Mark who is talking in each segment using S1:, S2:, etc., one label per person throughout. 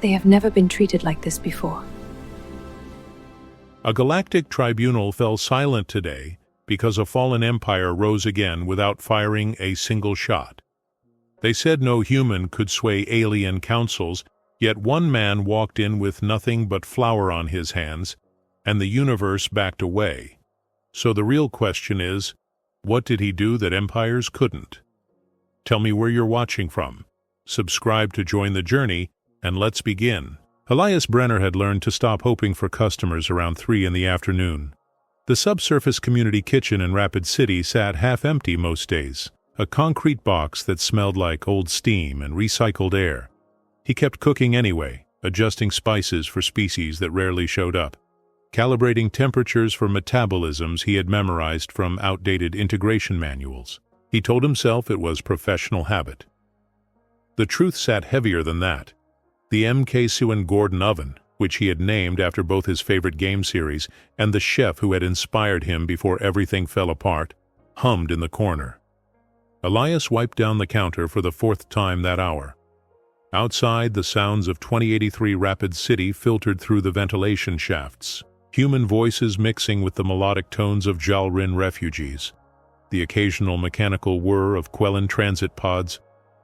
S1: They have never been treated like this before.
S2: A galactic tribunal fell silent today because a fallen empire rose again without firing a single shot. They said no human could sway alien councils, yet one man walked in with nothing but flour on his hands, and the universe backed away. So the real question is, what did he do that empires couldn't? Tell me where you're watching from. Subscribe to join the journey, and let's begin. Elias Brenner had learned to stop hoping for customers around 3 in the afternoon. The subsurface community kitchen in Rapid City sat half empty most days, a concrete box that smelled like old steam and recycled air. He kept cooking anyway, adjusting spices for species that rarely showed up, calibrating temperatures for metabolisms he had memorized from outdated integration manuals. He told himself it was professional habit. The truth sat heavier than that. The M.K. Sue Gordon oven, which he had named after both his favorite game series and the chef who had inspired him before everything fell apart, hummed in the corner. Elias wiped down the counter for the 4th time that hour. Outside, the sounds of 2083 Rapid City filtered through the ventilation shafts, human voices mixing with the melodic tones of Jalrin refugees, the occasional mechanical whir of Quellan transit pods,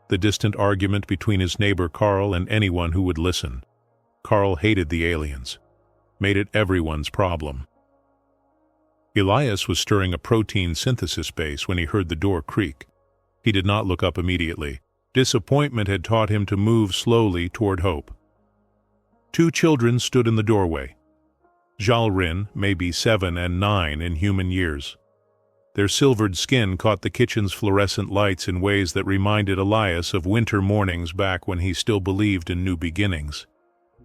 S2: the distant argument between his neighbor Carl and anyone who would listen. Carl hated the aliens, made it everyone's problem. Elias was stirring a protein synthesis base when he heard the door creak. He did not look up immediately. Disappointment had taught him to move slowly toward hope. 2 children stood in the doorway. Jalrin, maybe 7 and 9 in human years. Their silvered skin caught the kitchen's fluorescent lights in ways that reminded Elias of winter mornings back when he still believed in new beginnings.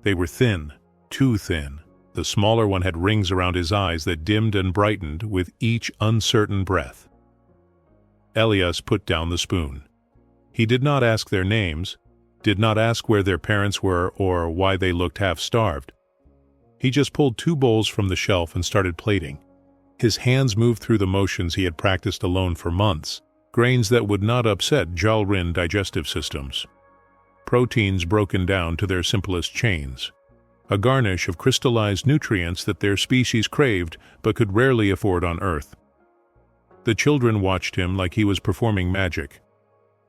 S2: They were thin, too thin. The smaller one had rings around his eyes that dimmed and brightened with each uncertain breath. Elias put down the spoon. He did not ask their names, did not ask where their parents were or why they looked half-starved. He just pulled 2 bowls from the shelf and started plating. His hands moved through the motions he had practiced alone for months, grains that would not upset Jalrin digestive systems. Proteins broken down to their simplest chains. A garnish of crystallized nutrients that their species craved but could rarely afford on Earth. The children watched him like he was performing magic.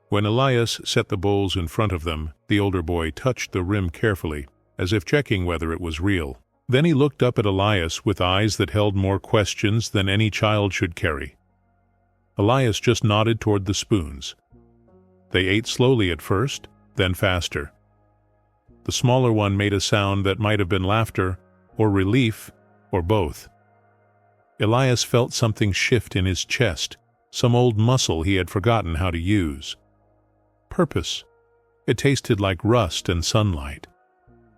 S2: When Elias set the bowls in front of them, the older boy touched the rim carefully, as if checking whether it was real. Then he looked up at Elias with eyes that held more questions than any child should carry. Elias just nodded toward the spoons. They ate slowly at first, then faster. The smaller one made a sound that might have been laughter, or relief, or both. Elias felt something shift in his chest, some old muscle he had forgotten how to use. Purpose. It tasted like rust and sunlight.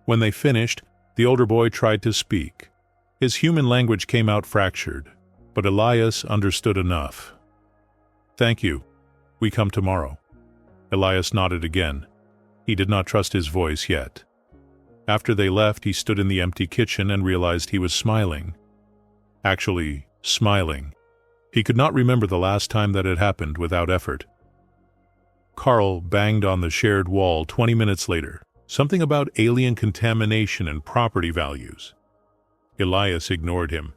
S2: When they finished, the older boy tried to speak. His human language came out fractured, but Elias understood enough. "Thank you. We come tomorrow." Elias nodded again. He did not trust his voice yet. After they left, he stood in the empty kitchen and realized he was smiling. Actually, smiling. He could not remember the last time that had happened without effort. Carl banged on the shared wall 20 minutes later. Something about alien contamination and property values. Elias ignored him.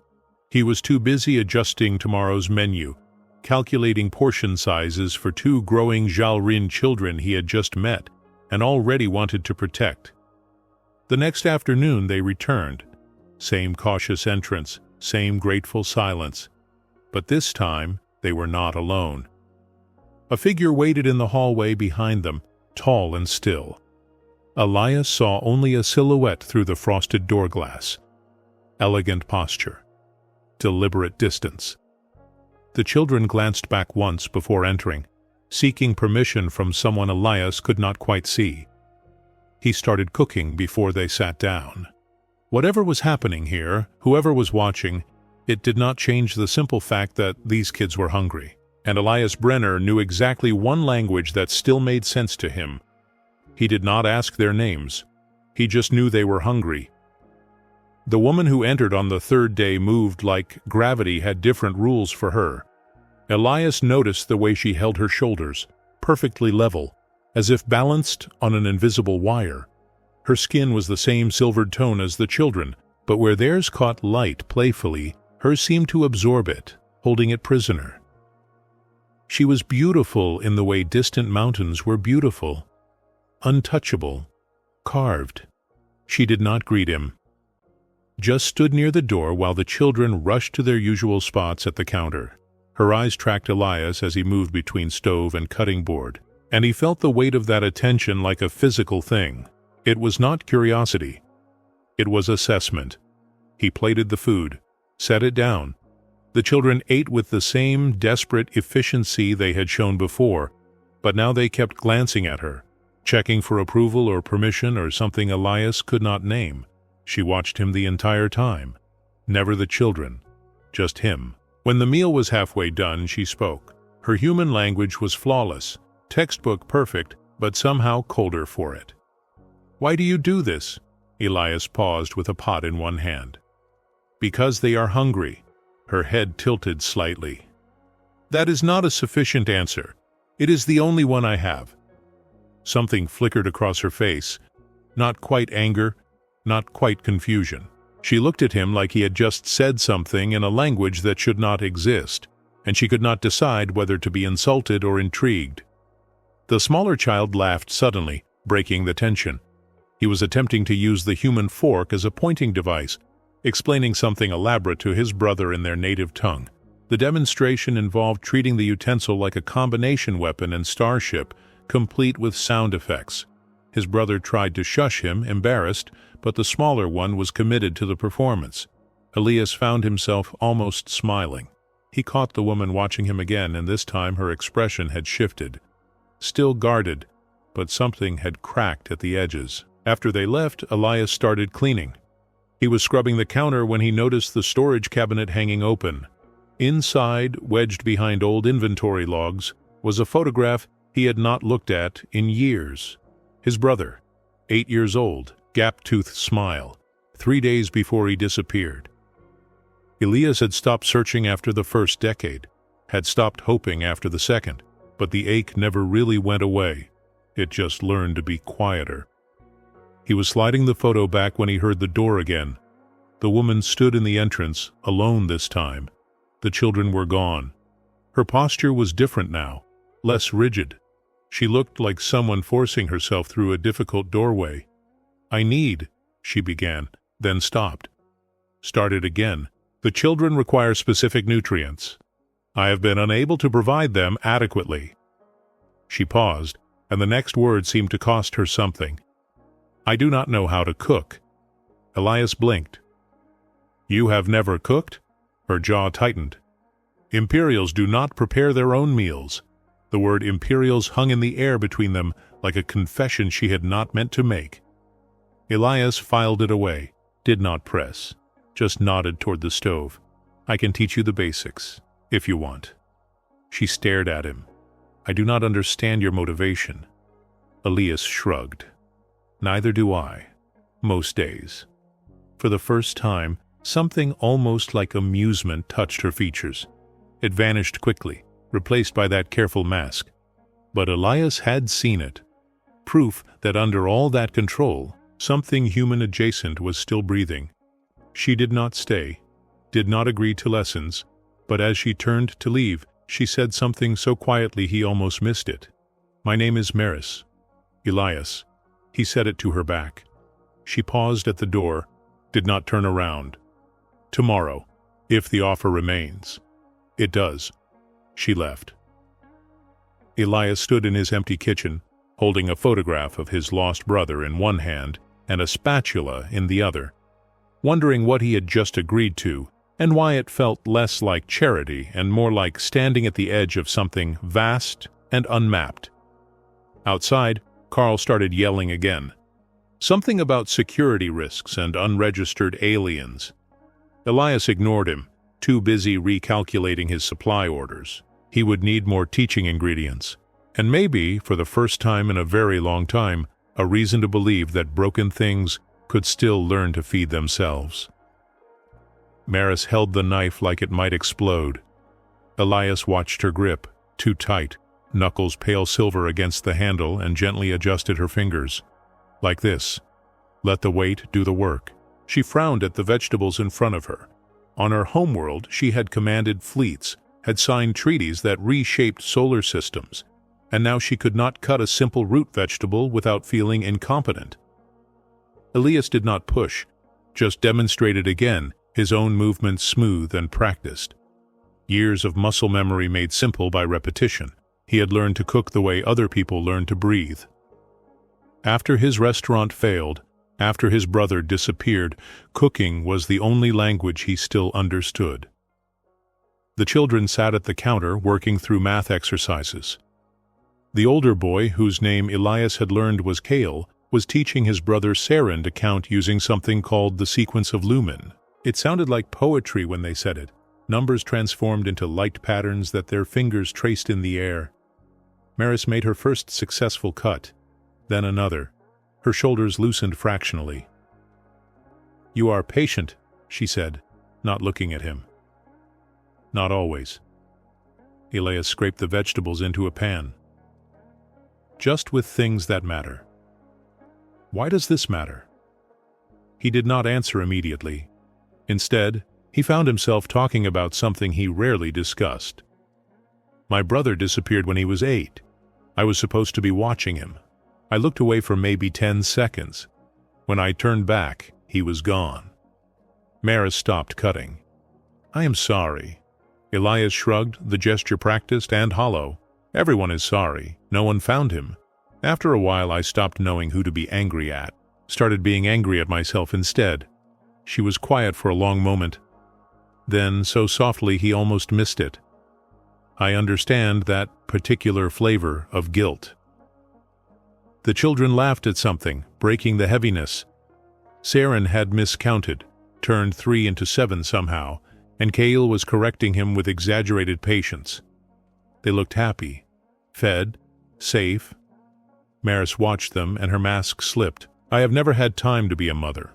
S2: He was too busy adjusting tomorrow's menu, calculating portion sizes for 2 growing Jalrin children he had just met and already wanted to protect. The next afternoon they returned. Same cautious entrance, same grateful silence. But this time they were not alone. A figure waited in the hallway behind them, tall and still. Elias saw only a silhouette through the frosted door glass. Elegant posture. Deliberate distance. The children glanced back once before entering, seeking permission from someone Elias could not quite see. He started cooking before they sat down. Whatever was happening here, whoever was watching, it did not change the simple fact that these kids were hungry. And Elias Brenner knew exactly one language that still made sense to him. He did not ask their names. He just knew they were hungry. The woman who entered on the 3rd day moved like gravity had different rules for her. Elias noticed the way she held her shoulders, perfectly level, as if balanced on an invisible wire. Her skin was the same silvered tone as the children, but where theirs caught light playfully, hers seemed to absorb it, holding it prisoner. She was beautiful in the way distant mountains were beautiful, untouchable, carved. She did not greet him, just stood near the door while the children rushed to their usual spots at the counter. Her eyes tracked Elias as he moved between stove and cutting board, and he felt the weight of that attention like a physical thing. It was not curiosity. It was assessment. He plated the food, set it down. The children ate with the same desperate efficiency they had shown before, but now they kept glancing at her, checking for approval or permission or something Elias could not name. She watched him the entire time. Never the children, just him. When the meal was halfway done, she spoke. Her human language was flawless, textbook perfect, but somehow colder for it. "Why do you do this?" Elias paused with a pot in one hand. "Because they are hungry." Her head tilted slightly. "That is not a sufficient answer. It is the only one I have." Something flickered across her face. Not quite anger, not quite confusion. She looked at him like he had just said something in a language that should not exist, and she could not decide whether to be insulted or intrigued. The smaller child laughed suddenly, breaking the tension. He was attempting to use the human fork as a pointing device, explaining something elaborate to his brother in their native tongue. The demonstration involved treating the utensil like a combination weapon and starship, complete with sound effects. His brother tried to shush him, embarrassed, but the smaller one was committed to the performance. Elias found himself almost smiling. He caught the woman watching him again, and this time her expression had shifted. Still guarded, but something had cracked at the edges. After they left, Elias started cleaning. He was scrubbing the counter when he noticed the storage cabinet hanging open. Inside, wedged behind old inventory logs, was a photograph he had not looked at in years. His brother, 8 years old, gap-toothed smile, 3 days before he disappeared. Elias had stopped searching after the first decade, had stopped hoping after the second, but the ache never really went away. It just learned to be quieter. He was sliding the photo back when he heard the door again. The woman stood in the entrance, alone this time. The children were gone. Her posture was different now, less rigid. She looked like someone forcing herself through a difficult doorway. "I need," she began, then stopped. Started again. "The children require specific nutrients. I have been unable to provide them adequately." She paused, and the next word seemed to cost her something. "I do not know how to cook." Elias blinked. "You have never cooked?" Her jaw tightened. "Imperials do not prepare their own meals." The word Imperials hung in the air between them like a confession she had not meant to make. Elias filed it away, did not press, just nodded toward the stove. "I can teach you the basics, if you want." She stared at him. "I do not understand your motivation." Elias shrugged. "Neither do I, most days." For the first time, something almost like amusement touched her features. It vanished quickly, replaced by that careful mask. But Elias had seen it. Proof that under all that control, something human adjacent was still breathing. She did not stay, did not agree to lessons, but as she turned to leave, she said something so quietly he almost missed it. "My name is Maris. Elias." He said it to her back. She paused at the door, did not turn around. "Tomorrow, if the offer remains." "It does." She left. Elias stood in his empty kitchen, holding a photograph of his lost brother in one hand and a spatula in the other, wondering what he had just agreed to and why it felt less like charity and more like standing at the edge of something vast and unmapped. Outside, Carl started yelling again. Something about security risks and unregistered aliens. Elias ignored him, too busy recalculating his supply orders. He would need more teaching ingredients, and maybe, for the first time in a very long time, a reason to believe that broken things could still learn to feed themselves. Maris held the knife like it might explode. Elias watched her grip, too tight, knuckles pale silver against the handle, and gently adjusted her fingers. "Like this." Let the weight do the work. She frowned at the vegetables in front of her. On her homeworld, she had commanded fleets, had signed treaties that reshaped solar systems, and now she could not cut a simple root vegetable without feeling incompetent. Elias did not push, just demonstrated again, his own movements smooth and practiced. Years of muscle memory made simple by repetition. He had learned to cook the way other people learn to breathe. After his restaurant failed, after his brother disappeared, cooking was the only language he still understood. The children sat at the counter working through math exercises. The older boy, whose name Elias had learned was Kale, was teaching his brother Saren to count using something called the sequence of Lumen. It sounded like poetry when they said it. Numbers transformed into light patterns that their fingers traced in the air. Maris made her first successful cut, then another. Her shoulders loosened fractionally. "You are patient," she said, not looking at him. "Not always." Elias scraped the vegetables into a pan. "Just with things that matter." "Why does this matter?" He did not answer immediately. Instead, he found himself talking about something he rarely discussed. "My brother disappeared when he was 8. I was supposed to be watching him. I looked away for maybe 10 seconds. When I turned back, he was gone." Maris stopped cutting. "I am sorry." Elias shrugged, the gesture practiced and hollow. "Everyone is sorry. No one found him. After a while I stopped knowing who to be angry at. Started being angry at myself instead." She was quiet for a long moment. Then, so softly he almost missed it. "I understand that particular flavor of guilt." The children laughed at something, breaking the heaviness. Saren had miscounted, turned 3 into 7 somehow, and Kale was correcting him with exaggerated patience. They looked happy, fed, safe. Maris watched them, and her mask slipped. "I have never had time to be a mother."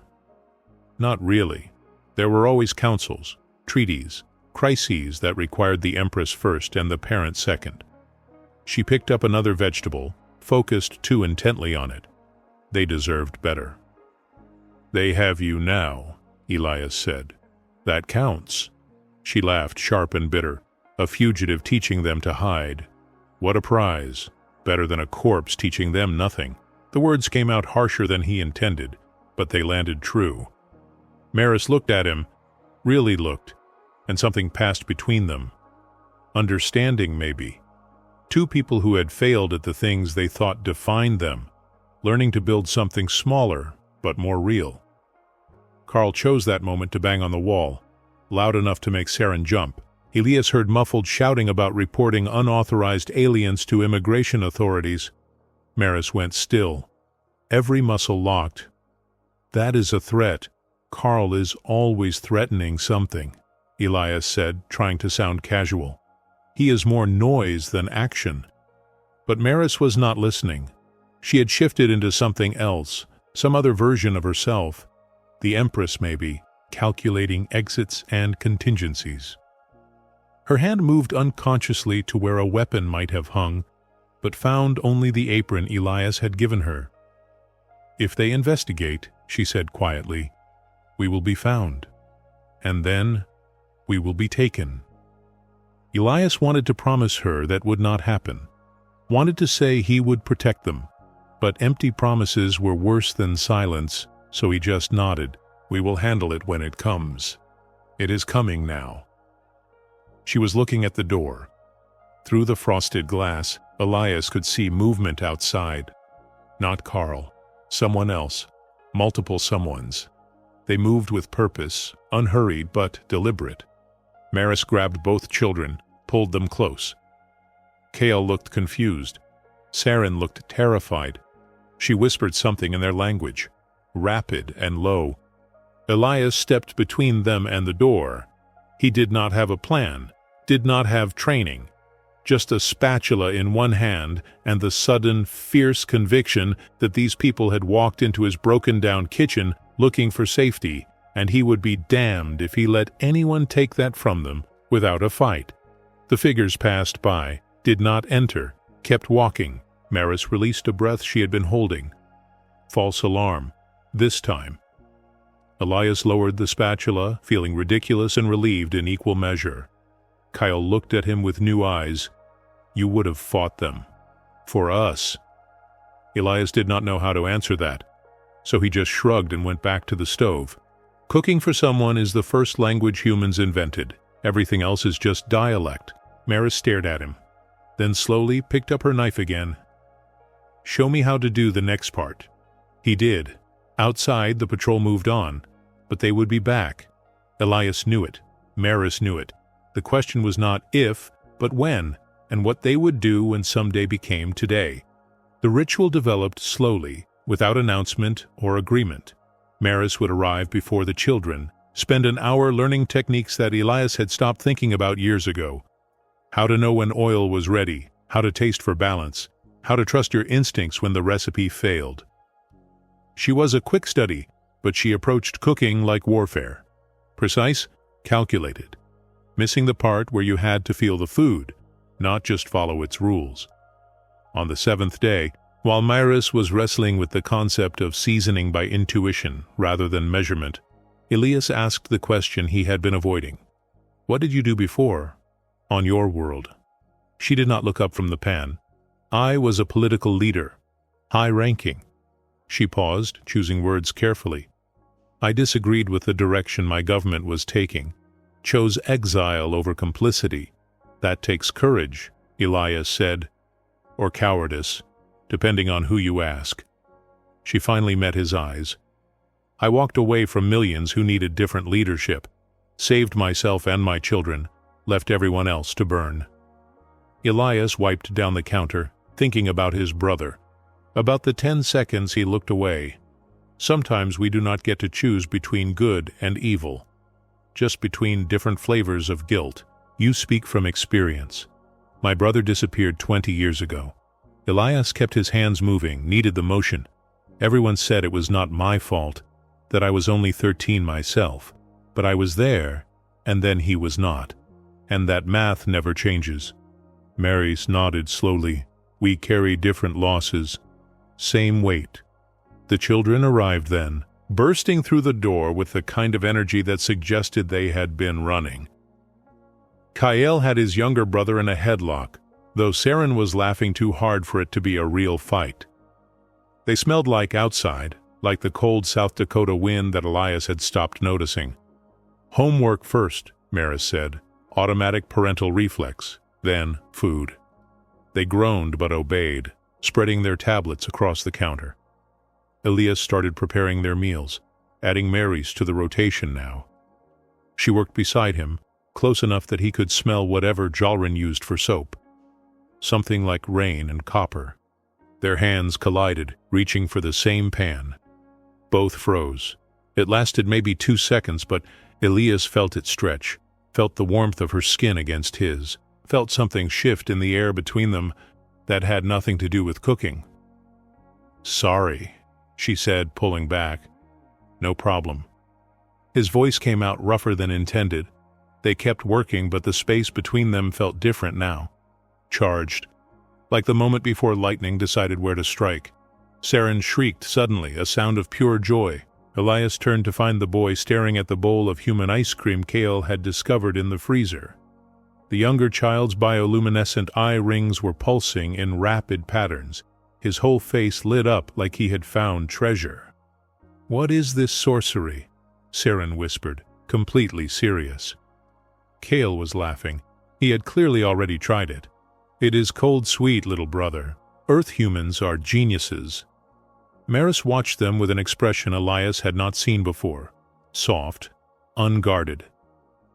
S2: "Not really. There were always councils, treaties, crises that required the Empress first and the parent second." She picked up another vegetable, focused too intently on it. They deserved better. "They have you now," Elias said. "That counts." She laughed, sharp and bitter. A fugitive teaching them to hide. What a prize. Better than a corpse teaching them nothing. The words came out harsher than he intended, but they landed true. Maris looked at him, really looked, and something passed between them. Understanding, maybe. Two people who had failed at the things they thought defined them, learning to build something smaller, but more real. Carl chose that moment to bang on the wall, loud enough to make Saren jump. Elias heard muffled shouting about reporting unauthorized aliens to immigration authorities. Maris went still, every muscle locked. "That is a threat. Carl is always threatening something," Elias said, trying to sound casual. "He is more noise than action." But Maris was not listening. She had shifted into something else, some other version of herself. The Empress, maybe, calculating exits and contingencies. Her hand moved unconsciously to where a weapon might have hung, but found only the apron Elias had given her. "If they investigate," she said quietly, "we will be found. And then, we will be taken." Elias wanted to promise her that would not happen. Wanted to say he would protect them. But empty promises were worse than silence, so he just nodded. "We will handle it when it comes. It is coming now." She was looking at the door. Through the frosted glass, Elias could see movement outside. Not Carl. Someone else. Multiple someones. They moved with purpose, unhurried but deliberate. Maris grabbed both children, pulled them close. Kale looked confused. Saren looked terrified. She whispered something in their language, rapid and low. Elias stepped between them and the door. He did not have a plan, did not have training. Just a spatula in one hand and the sudden, fierce conviction that these people had walked into his broken-down kitchen looking for safety, and he would be damned if he let anyone take that from them without a fight. The figures passed by, did not enter, kept walking. Maris released a breath she had been holding. False alarm. This time. Elias lowered the spatula, feeling ridiculous and relieved in equal measure. Kyle looked at him with new eyes. You would have fought them. For us. Elias did not know how to answer that, so he just shrugged and went back to the stove. Cooking for someone is the first language humans invented. Everything else is just dialect. Maris stared at him, then slowly picked up her knife again. Show me how to do the next part. He did. Outside, the patrol moved on, but they would be back. Elias knew it. Maris knew it. The question was not if, but when, and what they would do when someday became today. The ritual developed slowly, without announcement or agreement. Maris would arrive before the children, spend an hour learning techniques that Elias had stopped thinking about years ago. How to know when oil was ready, how to taste for balance, how to trust your instincts when the recipe failed. She was a quick study, but she approached cooking like warfare. Precise, calculated. Missing the part where you had to feel the food, not just follow its rules. On the seventh day, while Maris was wrestling with the concept of seasoning by intuition rather than measurement, Elias asked the question he had been avoiding. What did you do before? On your world. She did not look up from the pan. I was a political leader. High-ranking. She paused, choosing words carefully. I disagreed with the direction my government was taking. Chose exile over complicity. That takes courage, Elias said. Or cowardice, depending on who you ask. She finally met his eyes. I walked away from millions who needed different leadership, saved myself and my children, left everyone else to burn. Elias wiped down the counter, thinking about his brother. About the 10 seconds he looked away. Sometimes we do not get to choose between good and evil, just between different flavors of guilt. You speak from experience. My brother disappeared 20 years ago. Elias kept his hands moving, needed the motion. Everyone said it was not my fault, that I was only 13 myself, but I was there, and then he was not. And that math never changes. Maris nodded slowly. We carry different losses. Same weight. The children arrived then, bursting through the door with the kind of energy that suggested they had been running. Kyle had his younger brother in a headlock, though Saren was laughing too hard for it to be a real fight. They smelled like outside, like the cold South Dakota wind that Elias had stopped noticing. Homework first, Maris said, automatic parental reflex, then food. They groaned but obeyed, spreading their tablets across the counter. Elias started preparing their meals, adding Mary's to the rotation now. She worked beside him, close enough that he could smell whatever Jalrin used for soap. Something like rain and copper. Their hands collided, reaching for the same pan. Both froze. It lasted maybe 2 seconds, but Elias felt it stretch, felt the warmth of her skin against his, felt something shift in the air between them that had nothing to do with cooking. Sorry, she said, pulling back. No problem. His voice came out rougher than intended. They kept working, but the space between them felt different now. Charged. Like the moment before lightning decided where to strike. Saren shrieked suddenly, a sound of pure joy. Elias turned to find the boy staring at the bowl of human ice cream Kale had discovered in the freezer. The younger child's bioluminescent eye rings were pulsing in rapid patterns. His whole face lit up like he had found treasure. What is this sorcery? Saren whispered, completely serious. Kale was laughing. He had clearly already tried it. It is cold sweet, little brother. Earth humans are geniuses. Maris watched them with an expression Elias had not seen before. Soft, unguarded.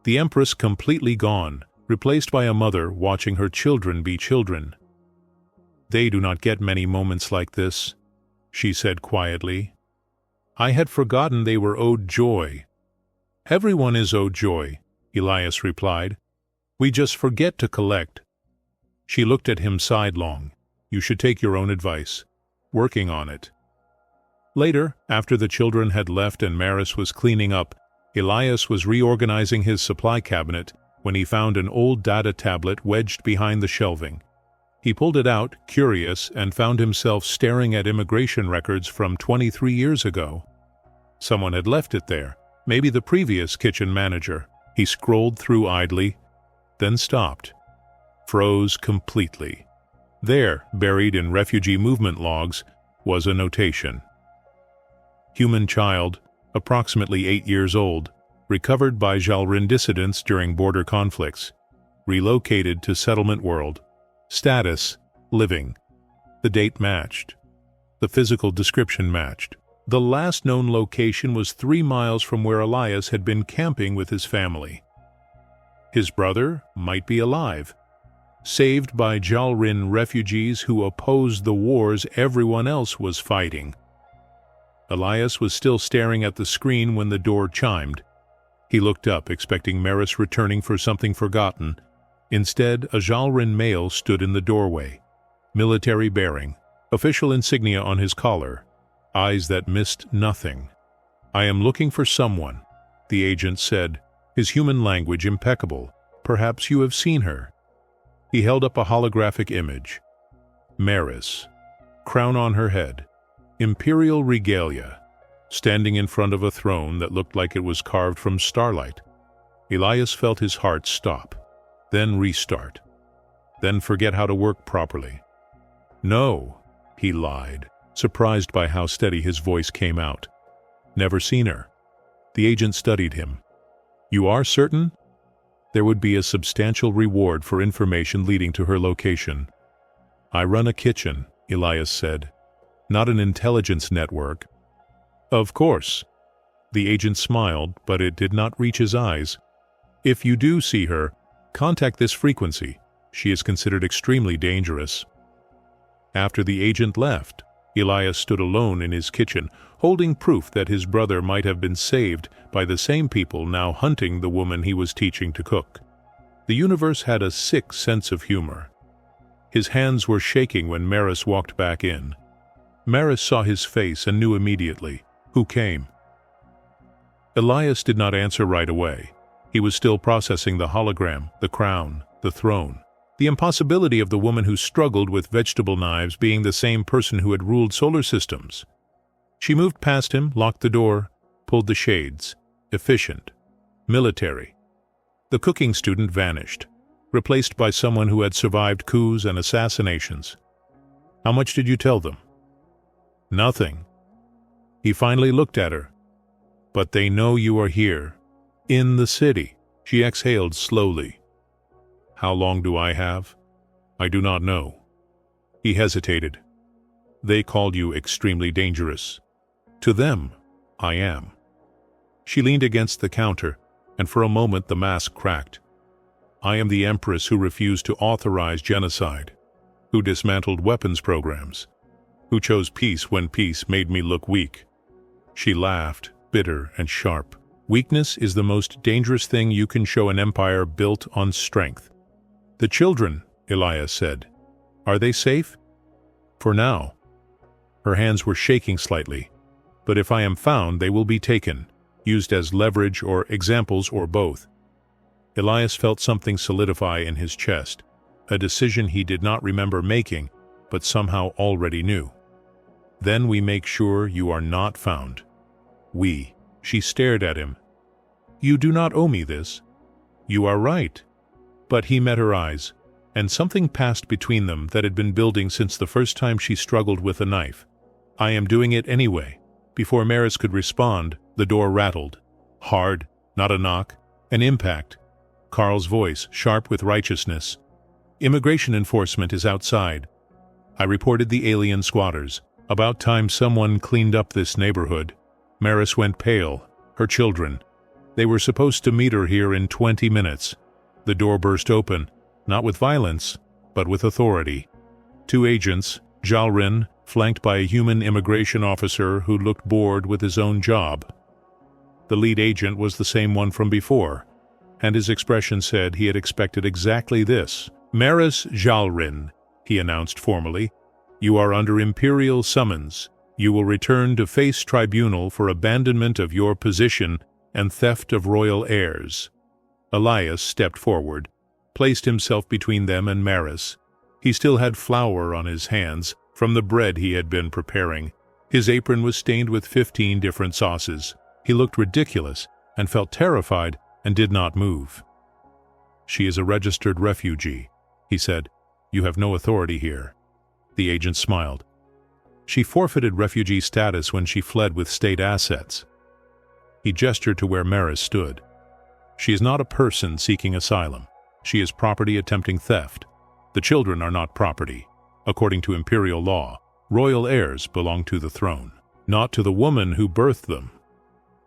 S2: The Empress completely gone, replaced by a mother watching her children be children. They do not get many moments like this, she said quietly. I had forgotten they were owed joy. Everyone is owed joy, Elias replied. We just forget to collect. She looked at him sidelong. You should take your own advice. Working on it. Later, after the children had left and Maris was cleaning up, Elias was reorganizing his supply cabinet when he found an old data tablet wedged behind the shelving. He pulled it out, curious, and found himself staring at immigration records from 23 years ago. Someone had left it there, maybe the previous kitchen manager. He scrolled through idly, then stopped, froze completely. There, buried in refugee movement logs, was a notation. Human child, approximately 8 years old, recovered by Jalrin dissidents during border conflicts, relocated to settlement world. Status, living. The date matched. The physical description matched. The last known location was 3 miles from where Elias had been camping with his family. His brother might be alive, saved by Jalrin refugees who opposed the wars everyone else was fighting. Elias was still staring at the screen when the door chimed. He looked up, expecting Maris returning for something forgotten. Instead, a Jalrin male stood in the doorway, military bearing, official insignia on his collar, eyes that missed nothing. "I am looking for someone," the agent said, his human language impeccable. "Perhaps you have seen her." He held up a holographic image. Maris, crown on her head, imperial regalia, standing in front of a throne that looked like it was carved from starlight. Elias felt his heart stop, then restart, then forget how to work properly. "No," he lied, surprised by how steady his voice came out. "Never seen her." The agent studied him. "You are certain?" There would be a substantial reward for information leading to her location. "I run a kitchen," Elias said, "not an intelligence network." "Of course." The agent smiled, but it did not reach his eyes. "If you do see her, contact this frequency. She is considered extremely dangerous." After the agent left, Elias stood alone in his kitchen, holding proof that his brother might have been saved by the same people now hunting the woman he was teaching to cook. The universe had a sick sense of humor. His hands were shaking when Maris walked back in. Maris saw his face and knew immediately who came. Elias did not answer right away. He was still processing the hologram, the crown, the throne. The impossibility of the woman who struggled with vegetable knives being the same person who had ruled solar systems. She moved past him, locked the door, pulled the shades. Efficient. Military. The cooking student vanished, replaced by someone who had survived coups and assassinations. "How much did you tell them?" "Nothing." He finally looked at her. "But they know you are here. In the city." She exhaled slowly. "How long do I have?" "I do not know." He hesitated. "They called you extremely dangerous. To them, I am." She leaned against the counter, and for a moment the mask cracked. "I am the Empress who refused to authorize genocide, who dismantled weapons programs, who chose peace when peace made me look weak." She laughed, bitter and sharp. "Weakness is the most dangerous thing you can show an empire built on strength." "The children," Elias said. "Are they safe?" "For now." Her hands were shaking slightly. "But if I am found, they will be taken, used as leverage or examples or both." Elias felt something solidify in his chest, a decision he did not remember making, but somehow already knew. "Then we make sure you are not found." "We." She stared at him. "You do not owe me this." "You are right." But he met her eyes, and something passed between them that had been building since the first time she struggled with a knife. "I am doing it anyway." Before Maris could respond, the door rattled. Hard, not a knock, an impact. Carl's voice, sharp with righteousness. "Immigration enforcement is outside. I reported the alien squatters. About time someone cleaned up this neighborhood." Maris went pale. Her children. They were supposed to meet her here in 20 minutes. The door burst open, not with violence, but with authority. 2 agents, Jalrin, flanked by a human immigration officer who looked bored with his own job. The lead agent was the same one from before, and his expression said he had expected exactly this. "Maris Jalrin," he announced formally, "you are under imperial summons. You will return to face tribunal for abandonment of your position and theft of royal heirs." Elias stepped forward, placed himself between them and Maris. He still had flour on his hands from the bread he had been preparing. His apron was stained with 15 different sauces. He looked ridiculous and felt terrified and did not move. "She is a registered refugee," he said. "You have no authority here." The agent smiled. "She forfeited refugee status when she fled with state assets." He gestured to where Maris stood. "She is not a person seeking asylum. She is property attempting theft. The children are not property. According to imperial law, royal heirs belong to the throne, not to the woman who birthed them."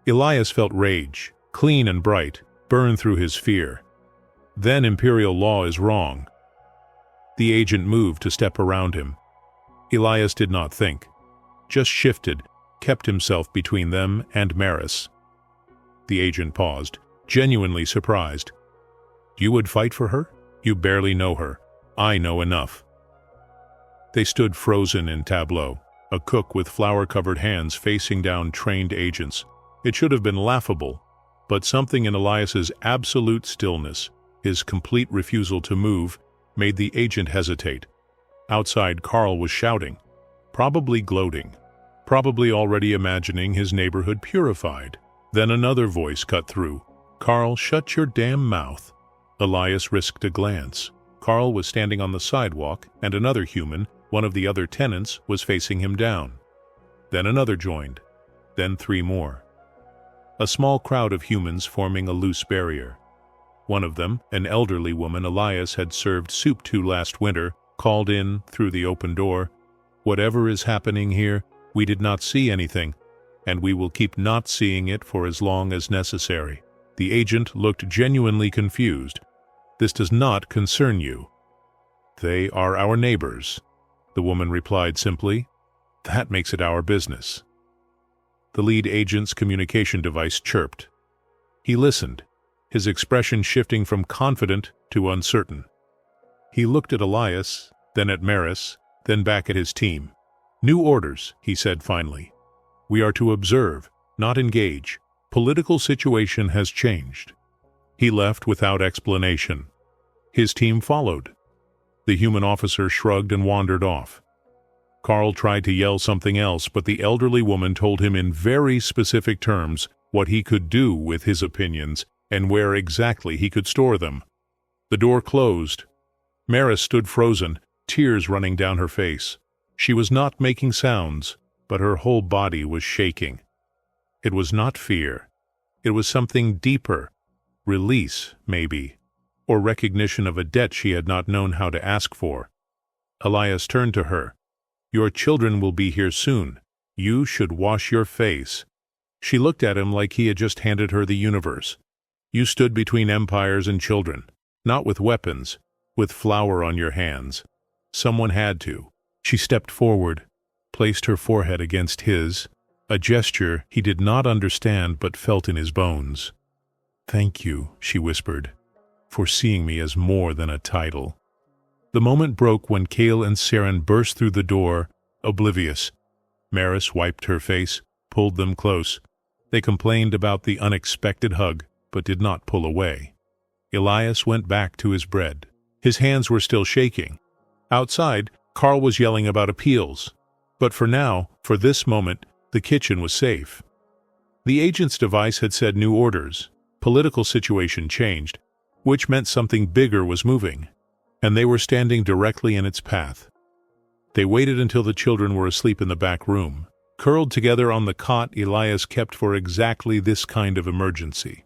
S2: Elias felt rage, clean and bright, burn through his fear. Then imperial law is wrong. The agent moved to step around him. Elias did not think, just shifted, kept himself between them and Maris. The agent paused, genuinely surprised. "You would fight for her? You barely know her. I know enough." They stood frozen in tableau, a cook with flour-covered hands facing down trained agents. It should have been laughable, but something in Elias's absolute stillness, his complete refusal to move, made the agent hesitate. Outside, Carl was shouting, probably gloating, probably already imagining his neighborhood purified. Then another voice cut through. "Carl, shut your damn mouth." Elias risked a glance. Carl was standing on the sidewalk, and another human, one of the other tenants, was facing him down. Then another joined. Then 3 more. A small crowd of humans forming a loose barrier. One of them, an elderly woman Elias had served soup to last winter, called in through the open door, "Whatever is happening here, we did not see anything, and we will keep not seeing it for as long as necessary." The agent looked genuinely confused. "This does not concern you." "They are our neighbors," the woman replied simply. "That makes it our business." The lead agent's communication device chirped. He listened, his expression shifting from confident to uncertain. He looked at Elias, then at Maris, then back at his team. "New orders," he said finally. "We are to observe, not engage. Political situation has changed." He left without explanation. His team followed. The human officer shrugged and wandered off. Carl tried to yell something else, but the elderly woman told him in very specific terms what he could do with his opinions and where exactly he could store them. The door closed. Maris stood frozen, tears running down her face. She was not making sounds, but her whole body was shaking. It was not fear. It was something deeper. Release, maybe, or recognition of a debt she had not known how to ask for. Elias turned to her. "Your children will be here soon. You should wash your face." She looked at him like he had just handed her the universe. "You stood between empires and children, not with weapons, with flour on your hands. Someone had to." She stepped forward, placed her forehead against his, a gesture he did not understand but felt in his bones. "Thank you," she whispered, "for seeing me as more than a title." The moment broke when Kale and Saren burst through the door, oblivious. Maris wiped her face, pulled them close. They complained about the unexpected hug, but did not pull away. Elias went back to his bread. His hands were still shaking. Outside, Carl was yelling about appeals. But for now, for this moment, the kitchen was safe. The agent's device had said new orders. Political situation changed, which meant something bigger was moving, and they were standing directly in its path. They waited until the children were asleep in the back room, curled together on the cot Elias kept for exactly this kind of emergency.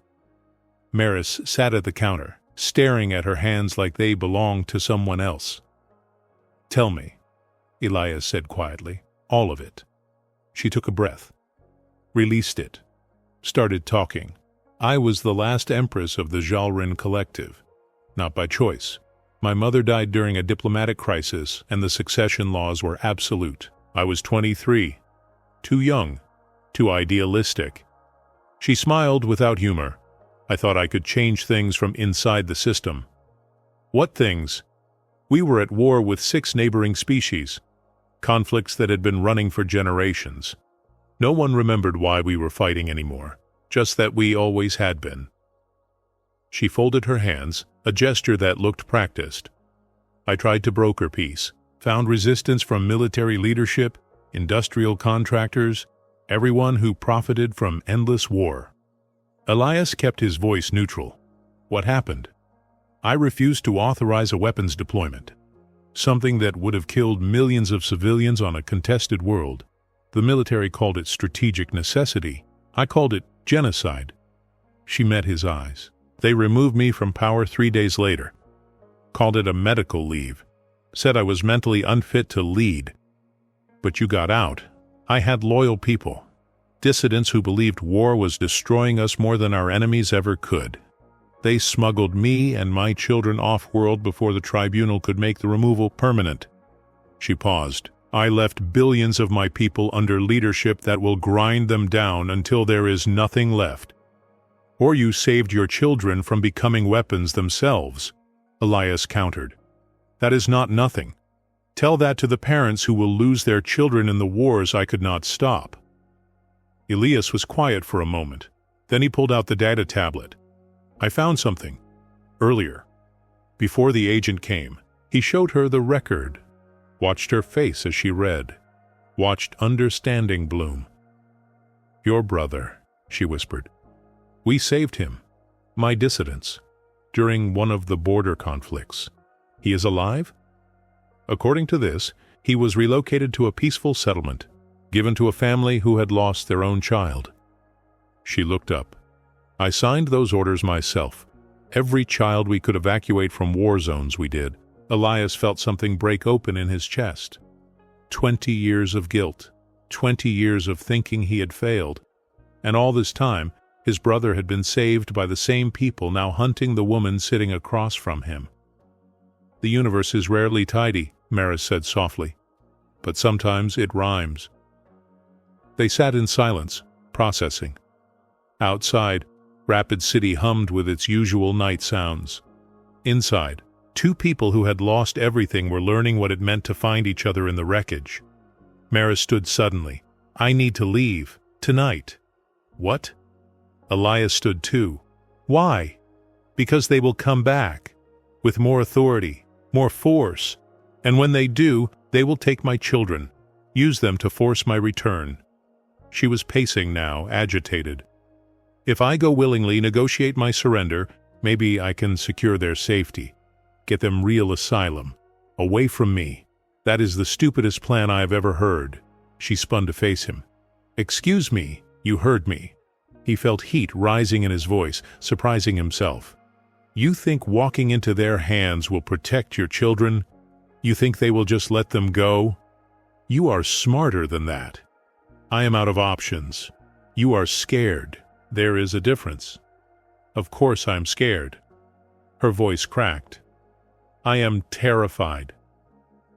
S2: Maris sat at the counter, staring at her hands like they belonged to someone else. "Tell me," Elias said quietly, "all of it." She took a breath, released it, started talking. "I was the last empress of the Jalrin Collective, not by choice. My mother died during a diplomatic crisis, and the succession laws were absolute. I was 23, too young, too idealistic." She smiled without humor. "I thought I could change things from inside the system." "What things?" "We were at war with 6 neighboring species, conflicts that had been running for generations. No one remembered why we were fighting anymore, just that we always had been." She folded her hands, a gesture that looked practiced. "I tried to broker peace, found resistance from military leadership, industrial contractors, everyone who profited from endless war. Elias kept his voice neutral. What happened? I refused to authorize a weapons deployment, something that would have killed millions of civilians on a contested world. The military called it strategic necessity. I called it genocide. She met his eyes. They removed me from power 3 days later. Called it a medical leave. Said I was mentally unfit to lead. But you got out. I had loyal people. Dissidents who believed war was destroying us more than our enemies ever could. They smuggled me and my children off-world before the tribunal could make the removal permanent. She paused. I left billions of my people under leadership that will grind them down until there is nothing left. Or you saved your children from becoming weapons themselves, Elias countered. That is not nothing. Tell that to the parents who will lose their children in the wars I could not stop. Elias was quiet for a moment. Then he pulled out the data tablet. I found something. Earlier. Before the agent came, he showed her the record. Watched her face as she read. Watched understanding bloom. Your brother, she whispered. We saved him. My dissidents. During one of the border conflicts. He is alive? According to this, he was relocated to a peaceful settlement, given to a family who had lost their own child. She looked up. I signed those orders myself. Every child we could evacuate from war zones we did. Elias felt something break open in his chest. 20 years of guilt. 20 years of thinking he had failed. And all this time, his brother had been saved by the same people now hunting the woman sitting across from him. The universe is rarely tidy, Maris said softly. But sometimes it rhymes. They sat in silence, processing. Outside, Rapid City hummed with its usual night sounds. Inside, two people who had lost everything were learning what it meant to find each other in the wreckage. Maris stood suddenly. I need to leave. Tonight. What? Elias stood too. Why? Because they will come back. With more authority, more force. And when they do, they will take my children. Use them to force my return. She was pacing now, agitated. If I go willingly negotiate my surrender, maybe I can secure their safety. Get them real asylum. Away from me. That is the stupidest plan I have ever heard. She spun to face him. Excuse me, you heard me. He felt heat rising in his voice, surprising himself. You think walking into their hands will protect your children? You think they will just let them go? You are smarter than that. I am out of options. You are scared. There is a difference. Of course I'm scared. Her voice cracked. I am terrified.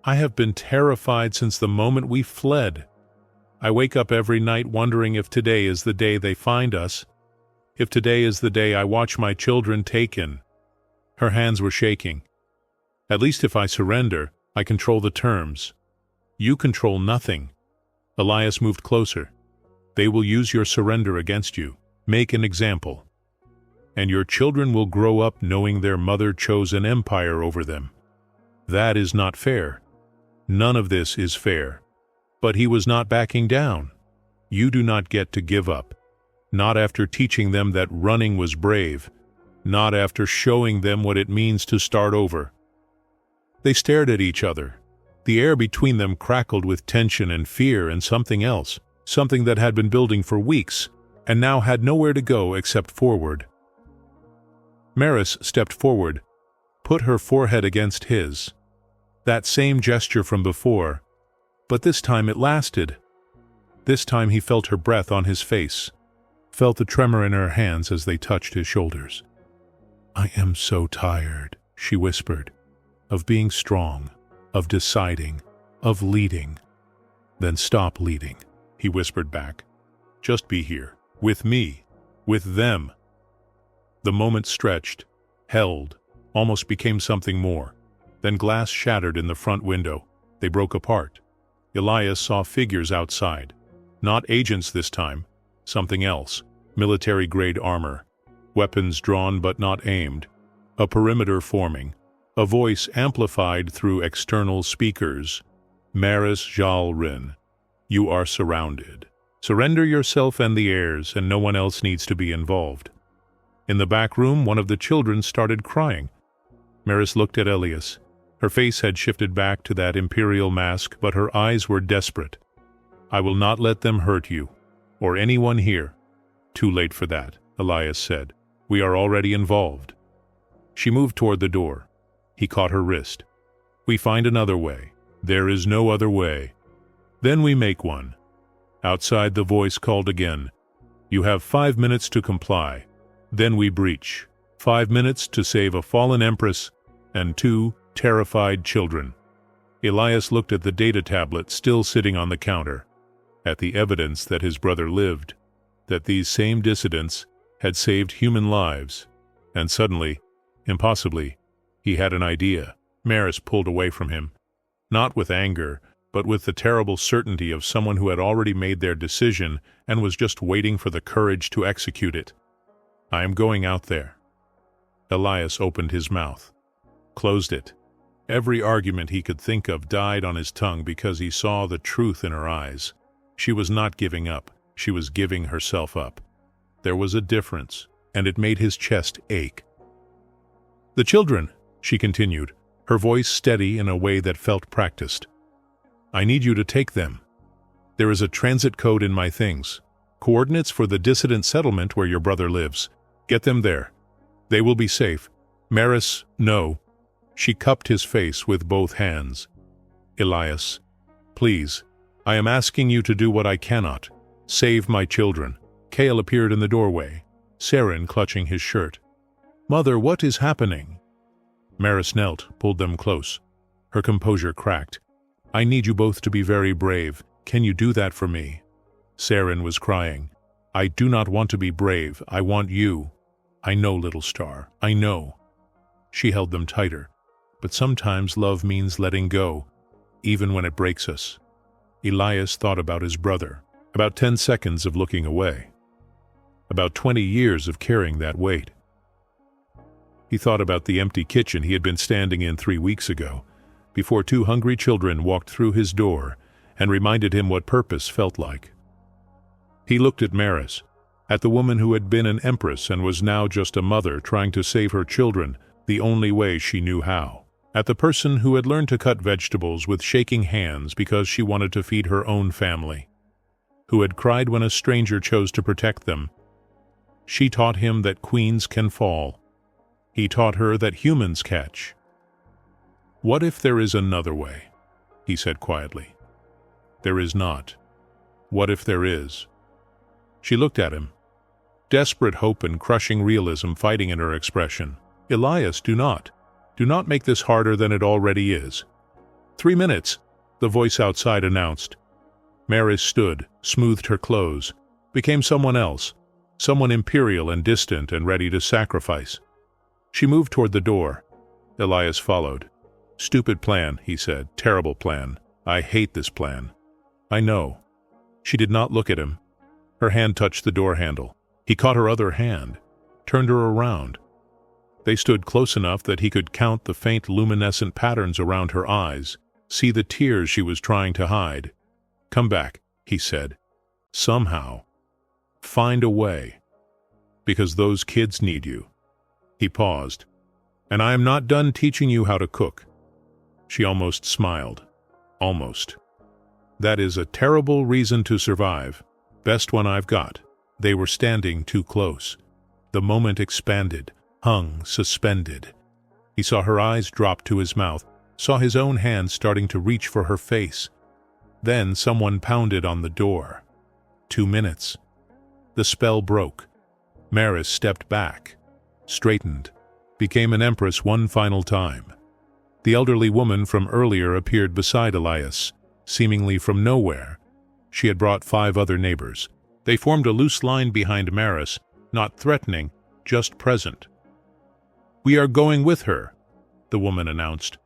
S2: I have been terrified since the moment we fled. I wake up every night wondering if today is the day they find us. If today is the day I watch my children taken. Her hands were shaking. At least if I surrender, I control the terms. You control nothing. Elias moved closer. They will use your surrender against you. Make an example. And your children will grow up knowing their mother chose an empire over them. That is not fair. None of this is fair. But he was not backing down. You do not get to give up. Not after teaching them that running was brave. Not after showing them what it means to start over. They stared at each other. The air between them crackled with tension and fear and something else, something that had been building for weeks, and now had nowhere to go except forward. Maris stepped forward, put her forehead against his. That same gesture from before, but this time it lasted. This time he felt her breath on his face, felt the tremor in her hands as they touched his shoulders. I am so tired, she whispered, of being strong, of deciding, of leading. Then stop leading, he whispered back. Just be here, with me, with them. The moment stretched, held, almost became something more. Then glass shattered in the front window. They broke apart. Elias saw figures outside. Not agents this time. Something else. Military-grade armor. Weapons drawn but not aimed. A perimeter forming. A voice amplified through external speakers. Maris Jalrin. You are surrounded. Surrender yourself and the heirs, and no one else needs to be involved." In the back room, one of the children started crying. Maris looked at Elias. Her face had shifted back to that imperial mask, but her eyes were desperate. "I will not let them hurt you, or anyone here." "Too late for that," Elias said. "We are already involved." She moved toward the door. He caught her wrist. "We find another way. There is no other way. Then we make one." Outside, the voice called again. "You have 5 minutes to comply. Then we breach. 5 minutes to save a fallen empress and 2 terrified children." Elias looked at the data tablet still sitting on the counter, at the evidence that his brother lived, that these same dissidents had saved human lives, and suddenly, impossibly, he had an idea. Maris pulled away from him, not with anger, but with the terrible certainty of someone who had already made their decision and was just waiting for the courage to execute it. "I am going out there." Elias opened his mouth, closed it. Every argument he could think of died on his tongue because he saw the truth in her eyes. She was not giving up, she was giving herself up. There was a difference, and it made his chest ache. "The children," she continued, her voice steady in a way that felt practiced. "I need you to take them. There is a transit code in my things. Coordinates for the dissident settlement where your brother lives. Get them there. They will be safe." "Maris, no." She cupped his face with both hands. "Elias, please, I am asking you to do what I cannot. Save my children." Kale appeared in the doorway, Saren clutching his shirt. "Mother, what is happening?" Maris knelt, pulled them close. Her composure cracked. "I need you both to be very brave. Can you do that for me?" Saren was crying. "I do not want to be brave. I want you. I know, little star. I know." She held them tighter. But sometimes love means letting go, even when it breaks us. Elias thought about his brother, about 10 seconds of looking away, about 20 years of carrying that weight. He thought about the empty kitchen he had been standing in 3 weeks ago, before 2 hungry children walked through his door and reminded him what purpose felt like. He looked at Maris, at the woman who had been an empress and was now just a mother trying to save her children the only way she knew how, at the person who had learned to cut vegetables with shaking hands because she wanted to feed her own family, who had cried when a stranger chose to protect them. She taught him that queens can fall. He taught her that humans catch. "What if there is another way?" he said quietly. "There is not. What if there is?" She looked at him, desperate hope and crushing realism fighting in her expression. "Elias, do not make this harder than it already is." 3 minutes, the voice outside announced. Maris stood, smoothed her clothes, became someone else, someone imperial and distant and ready to sacrifice. She moved toward the door. Elias followed. "Stupid plan," he said. "Terrible plan. I hate this plan." "I know." She did not look at him. Her hand touched the door handle. He caught her other hand, turned her around. They stood close enough that he could count the faint luminescent patterns around her eyes, see the tears she was trying to hide. "Come back," he said. "Somehow. Find a way. Because those kids need you." He paused. "And I am not done teaching you how to cook." She almost smiled. Almost. "That is a terrible reason to survive. Best one I've got." They were standing too close. The moment expanded, hung, suspended. He saw her eyes drop to his mouth, saw his own hand starting to reach for her face. Then someone pounded on the door. 2 minutes. The spell broke. Maris stepped back, straightened, became an empress one final time. The elderly woman from earlier appeared beside Elias, seemingly from nowhere. She had brought 5 other neighbors. They formed a loose line behind Maris, not threatening, just present. "We are going with her," the woman announced.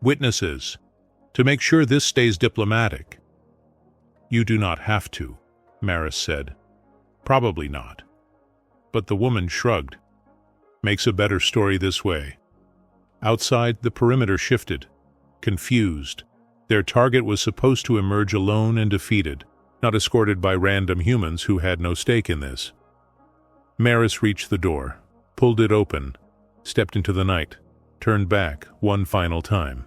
S2: "Witnesses, to make sure this stays diplomatic." "You do not have to," Maris said. "Probably not." But the woman shrugged. "Makes a better story this way." Outside, the perimeter shifted, confused. Their target was supposed to emerge alone and defeated, not escorted by random humans who had no stake in this. Maris reached the door, pulled it open, stepped into the night, turned back one final time.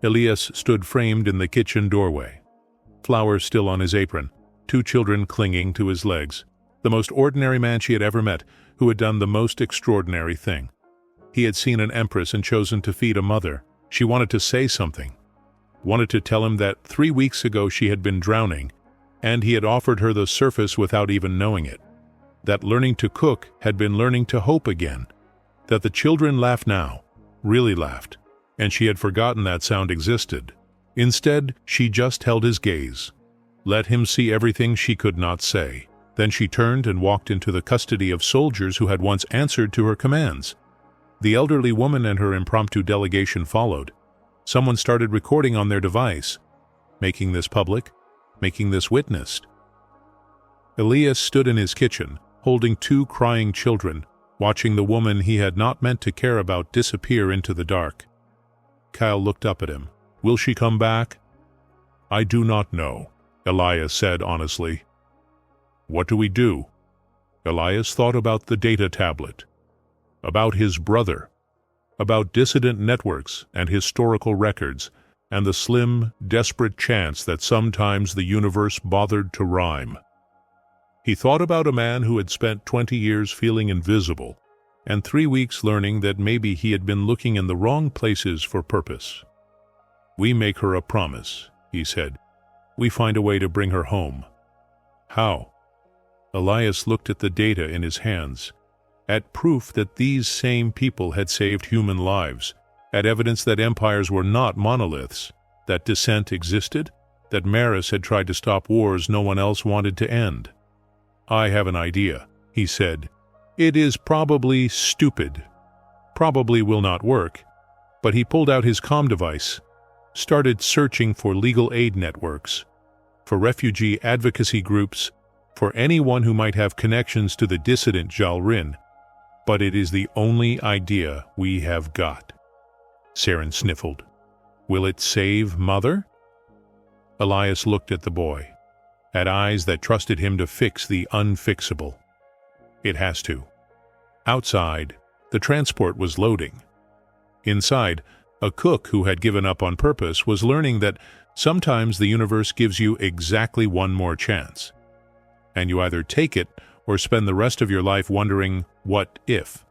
S2: Elias stood framed in the kitchen doorway, flowers still on his apron, 2 children clinging to his legs. The most ordinary man she had ever met, who had done the most extraordinary thing. He had seen an empress and chosen to feed a mother. She wanted to say something, wanted to tell him that 3 weeks ago she had been drowning, and he had offered her the surface without even knowing it. That learning to cook had been learning to hope again. That the children laughed now, really laughed, and she had forgotten that sound existed. Instead, she just held his gaze, let him see everything she could not say. Then she turned and walked into the custody of soldiers who had once answered to her commands. The elderly woman and her impromptu delegation followed. Someone started recording on their device, making this public, making this witnessed. Elias stood in his kitchen, holding 2 crying children, watching the woman he had not meant to care about disappear into the dark. Kyle looked up at him. "Will she come back?" "I do not know," Elias said honestly. "What do we do?" Elias thought about the data tablet, about his brother, about dissident networks and historical records, and the slim, desperate chance that sometimes the universe bothered to rhyme. He thought about a man who had spent 20 years feeling invisible, and 3 weeks learning that maybe he had been looking in the wrong places for purpose. "We make her a promise," he said. "We find a way to bring her home." "How?" Elias looked at the data in his hands, at proof that these same people had saved human lives, at evidence that empires were not monoliths, that dissent existed, that Maris had tried to stop wars no one else wanted to end. "I have an idea," he said. "It is probably stupid, probably will not work," but he pulled out his comm device, started searching for legal aid networks, for refugee advocacy groups, for anyone who might have connections to the dissident Jalrin. "But it is the only idea we have got." Saren sniffled. "Will it save Mother?" Elias looked at the boy, had eyes that trusted him to fix the unfixable. "It has to." Outside, the transport was loading. Inside, a cook who had given up on purpose was learning that sometimes the universe gives you exactly one more chance, and you either take it or spend the rest of your life wondering, what if?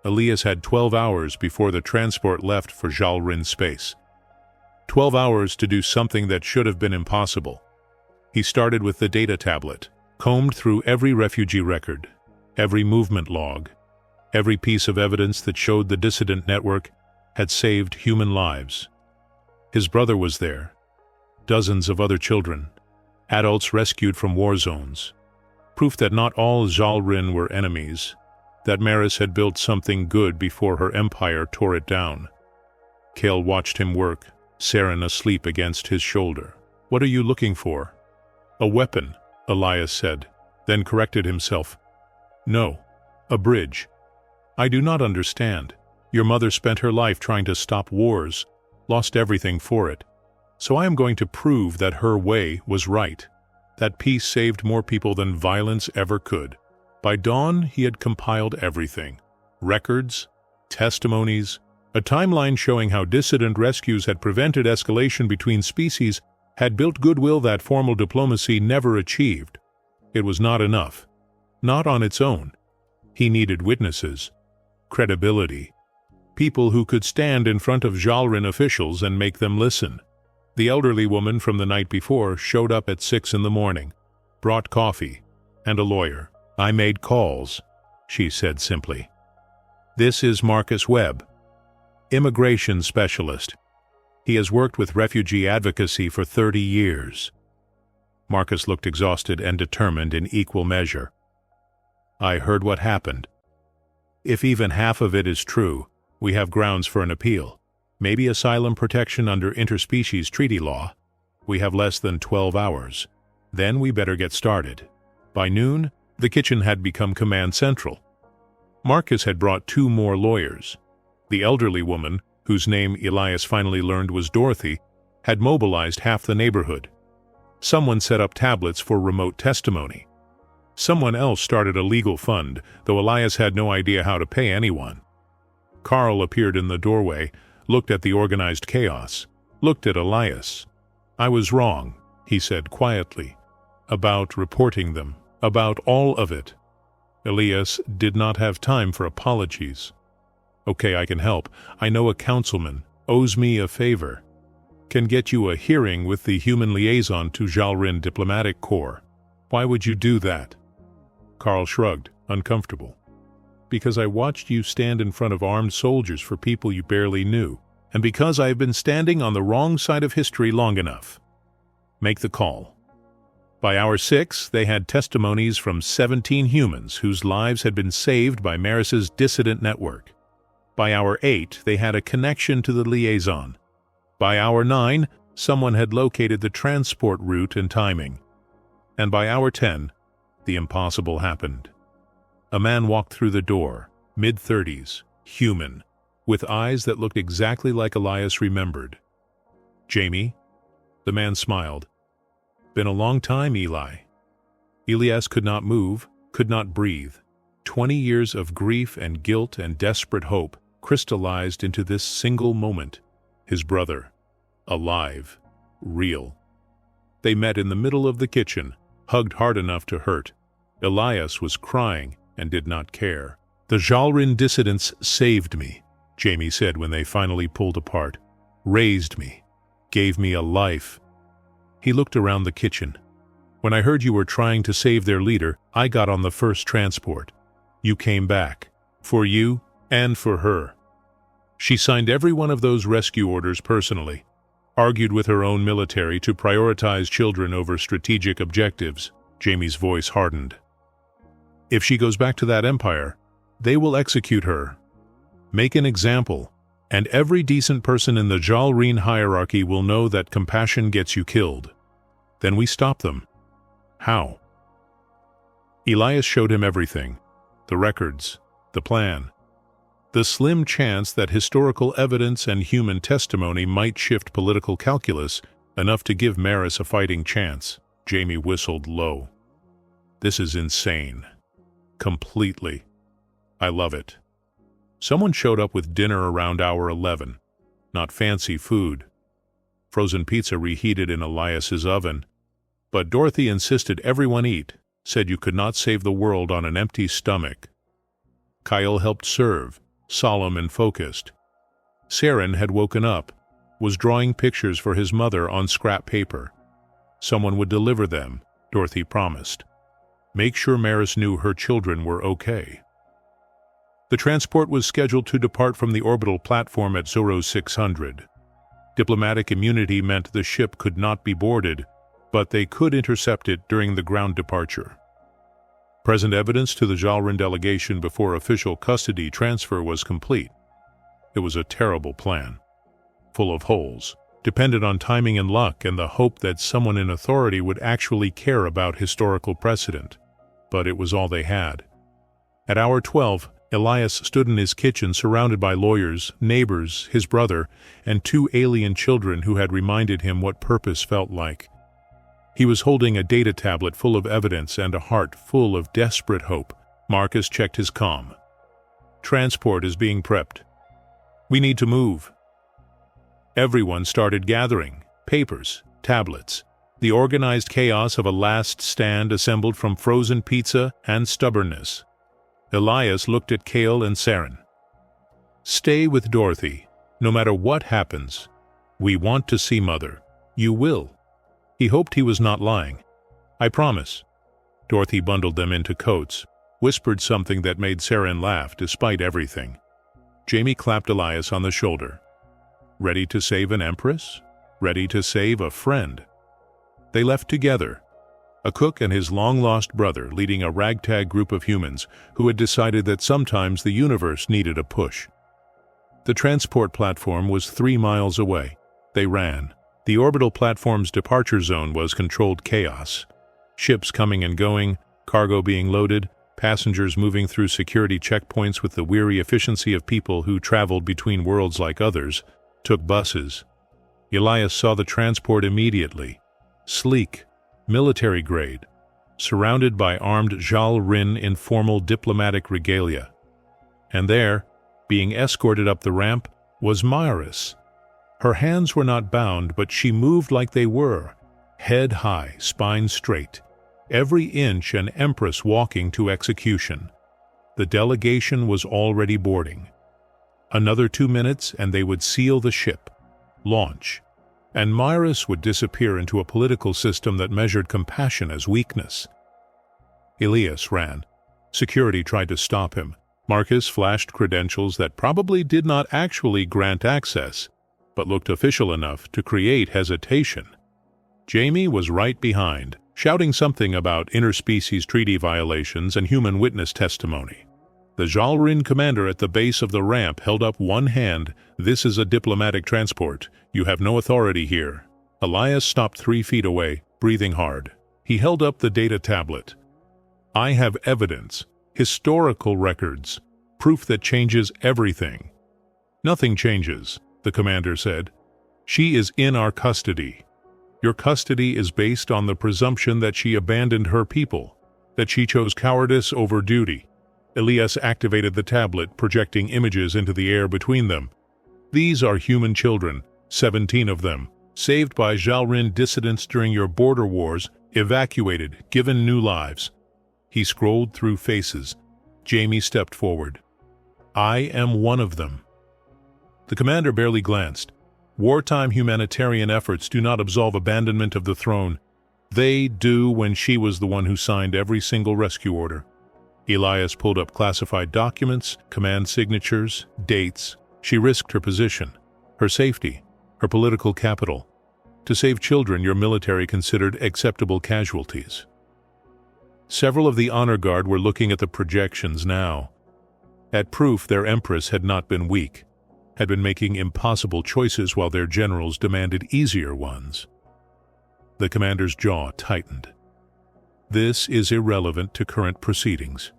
S2: Elias had 12 hours before the transport left for Jalrin space. 12 hours to do something that should have been impossible. He started with the data tablet, combed through every refugee record, every movement log, every piece of evidence that showed the dissident network had saved human lives. His brother was there, dozens of other children, adults rescued from war zones, proof that not all Jalrin were enemies, that Maris had built something good before her empire tore it down. Kale watched him work, Saren asleep against his shoulder. "What are you looking for?" "A weapon," Elias said, then corrected himself. "No, a bridge. I do not understand. Your mother spent her life trying to stop wars, lost everything for it. So I am going to prove that her way was right, that peace saved more people than violence ever could." By dawn, he had compiled everything. Records, testimonies, a timeline showing how dissident rescues had prevented escalation between species, had built goodwill that formal diplomacy never achieved. It was not enough. Not on its own. He needed witnesses, credibility, people who could stand in front of Jalrin officials and make them listen. The elderly woman from the night before showed up at 6 in the morning, brought coffee, and a lawyer. "I made calls," she said simply. "This is Marcus Webb, immigration specialist. He has worked with refugee advocacy for 30 years. Marcus looked exhausted and determined in equal measure. "I heard what happened. If even half of it is true, we have grounds for an appeal. Maybe asylum protection under interspecies treaty law. We have less than 12 hours. Then we better get started." By noon, the kitchen had become command central. Marcus had brought 2 more lawyers. The elderly woman, whose name Elias finally learned was Dorothy, had mobilized half the neighborhood. Someone set up tablets for remote testimony. Someone else started a legal fund, though Elias had no idea how to pay anyone. Carl appeared in the doorway, looked at the organized chaos, looked at Elias. "I was wrong," he said quietly, "about reporting them, about all of it." Elias did not have time for apologies. "Okay, I can help. I know a councilman, owes me a favor. Can get you a hearing with the human liaison to Jalrin Diplomatic Corps." "Why would you do that?" Carl shrugged, uncomfortable. "Because I watched you stand in front of armed soldiers for people you barely knew, and because I have been standing on the wrong side of history long enough. Make the call." By hour 6, they had testimonies from 17 humans whose lives had been saved by Maris's dissident network. By hour 8, they had a connection to the liaison. By hour 9, someone had located the transport route and timing. And by hour 10, the impossible happened. A man walked through the door, mid-30s, human, with eyes that looked exactly like Elias remembered. "Jamie?" The man smiled. "Been a long time, Eli." Elias could not move, could not breathe. 20 years of grief and guilt and desperate hope crystallized into this single moment. His brother, alive, real. They met in the middle of the kitchen, hugged hard enough to hurt. Elias was crying and did not care. "The Jalrin dissidents saved me," Jamie said when they finally pulled apart. "Raised me, gave me a life." He looked around the kitchen. "When I heard you were trying to save their leader, I got on the first transport. You came back. For you and for her." She signed every one of those rescue orders personally, argued with her own military to prioritize children over strategic objectives. Jamie's voice hardened. "If she goes back to that empire, they will execute her. Make an example, and every decent person in the Jalrin hierarchy will know that compassion gets you killed. Then we stop them." "How?" Elias showed him everything. The records, the plan. The slim chance that historical evidence and human testimony might shift political calculus enough to give Maris a fighting chance. Jamie whistled low. "This is insane. Completely. I love it." Someone showed up with dinner around hour 11. Not fancy food. Frozen pizza reheated in Elias's oven. But Dorothy insisted everyone eat, said you could not save the world on an empty stomach. Kyle helped serve, solemn and focused. Saren had woken up, was drawing pictures for his mother on scrap paper. Someone would deliver them, Dorothy promised. Make sure Maris knew her children were okay. The transport was scheduled to depart from the orbital platform at 0600. Diplomatic immunity meant the ship could not be boarded, but they could intercept it during the ground departure. Present evidence to the Jalrin delegation before official custody transfer was complete. It was a terrible plan, full of holes, dependent on timing and luck and the hope that someone in authority would actually care about historical precedent. But it was all they had. At hour 12, Elias stood in his kitchen surrounded by lawyers, neighbors, his brother, and 2 alien children who had reminded him what purpose felt like. He was holding a data tablet full of evidence and a heart full of desperate hope. Marcus checked his comm. "Transport is being prepped. We need to move." Everyone started gathering. Papers, tablets. The organized chaos of a last stand assembled from frozen pizza and stubbornness. Elias looked at Kale and Saren. "Stay with Dorothy, no matter what happens. We want to see Mother. You will." He hoped he was not lying. "I promise." Dorothy bundled them into coats, whispered something that made Saren laugh despite everything. Jamie clapped Elias on the shoulder. Ready to save an empress? Ready to save a friend? They left together. A cook and his long-lost brother leading a ragtag group of humans who had decided that sometimes the universe needed a push. The transport platform was 3 miles away. They ran. The orbital platform's departure zone was controlled chaos. Ships coming and going, cargo being loaded, passengers moving through security checkpoints with the weary efficiency of people who traveled between worlds like others, took buses. Elias saw the transport immediately. Sleek, military grade, surrounded by armed Jalrin in formal diplomatic regalia. And there, being escorted up the ramp, was Myris. Her hands were not bound, but she moved like they were, head high, spine straight, every inch an empress walking to execution. The delegation was already boarding. Another 2 minutes and they would seal the ship, launch, and Myris would disappear into a political system that measured compassion as weakness. Elias ran. Security tried to stop him. Marcus flashed credentials that probably did not actually grant access, but looked official enough to create hesitation. Jamie was right behind, shouting something about interspecies treaty violations and human witness testimony. The Jalrin commander at the base of the ramp held up one hand. "This is a diplomatic transport. You have no authority here." Elias stopped 3 feet away, breathing hard. He held up the data tablet. "I have evidence, historical records, proof that changes everything." "Nothing changes," the commander said. "She is in our custody. Your custody is based on the presumption that she abandoned her people, that she chose cowardice over duty." Elias activated the tablet, projecting images into the air between them. "These are human children, 17 of them, saved by Jalrin dissidents during your border wars, evacuated, given new lives." He scrolled through faces. Jamie stepped forward. "I am one of them." The commander barely glanced. Wartime humanitarian efforts do not absolve abandonment of the throne. They do when she was the one who signed every single rescue order. Elias pulled up classified documents, command signatures, dates. She risked her position, her safety, her political capital. To save children, your military considered acceptable casualties. Several of the honor guard were looking at the projections now. At proof their empress had not been weak, had been making impossible choices while their generals demanded easier ones. The commander's jaw tightened. "This is irrelevant to current proceedings."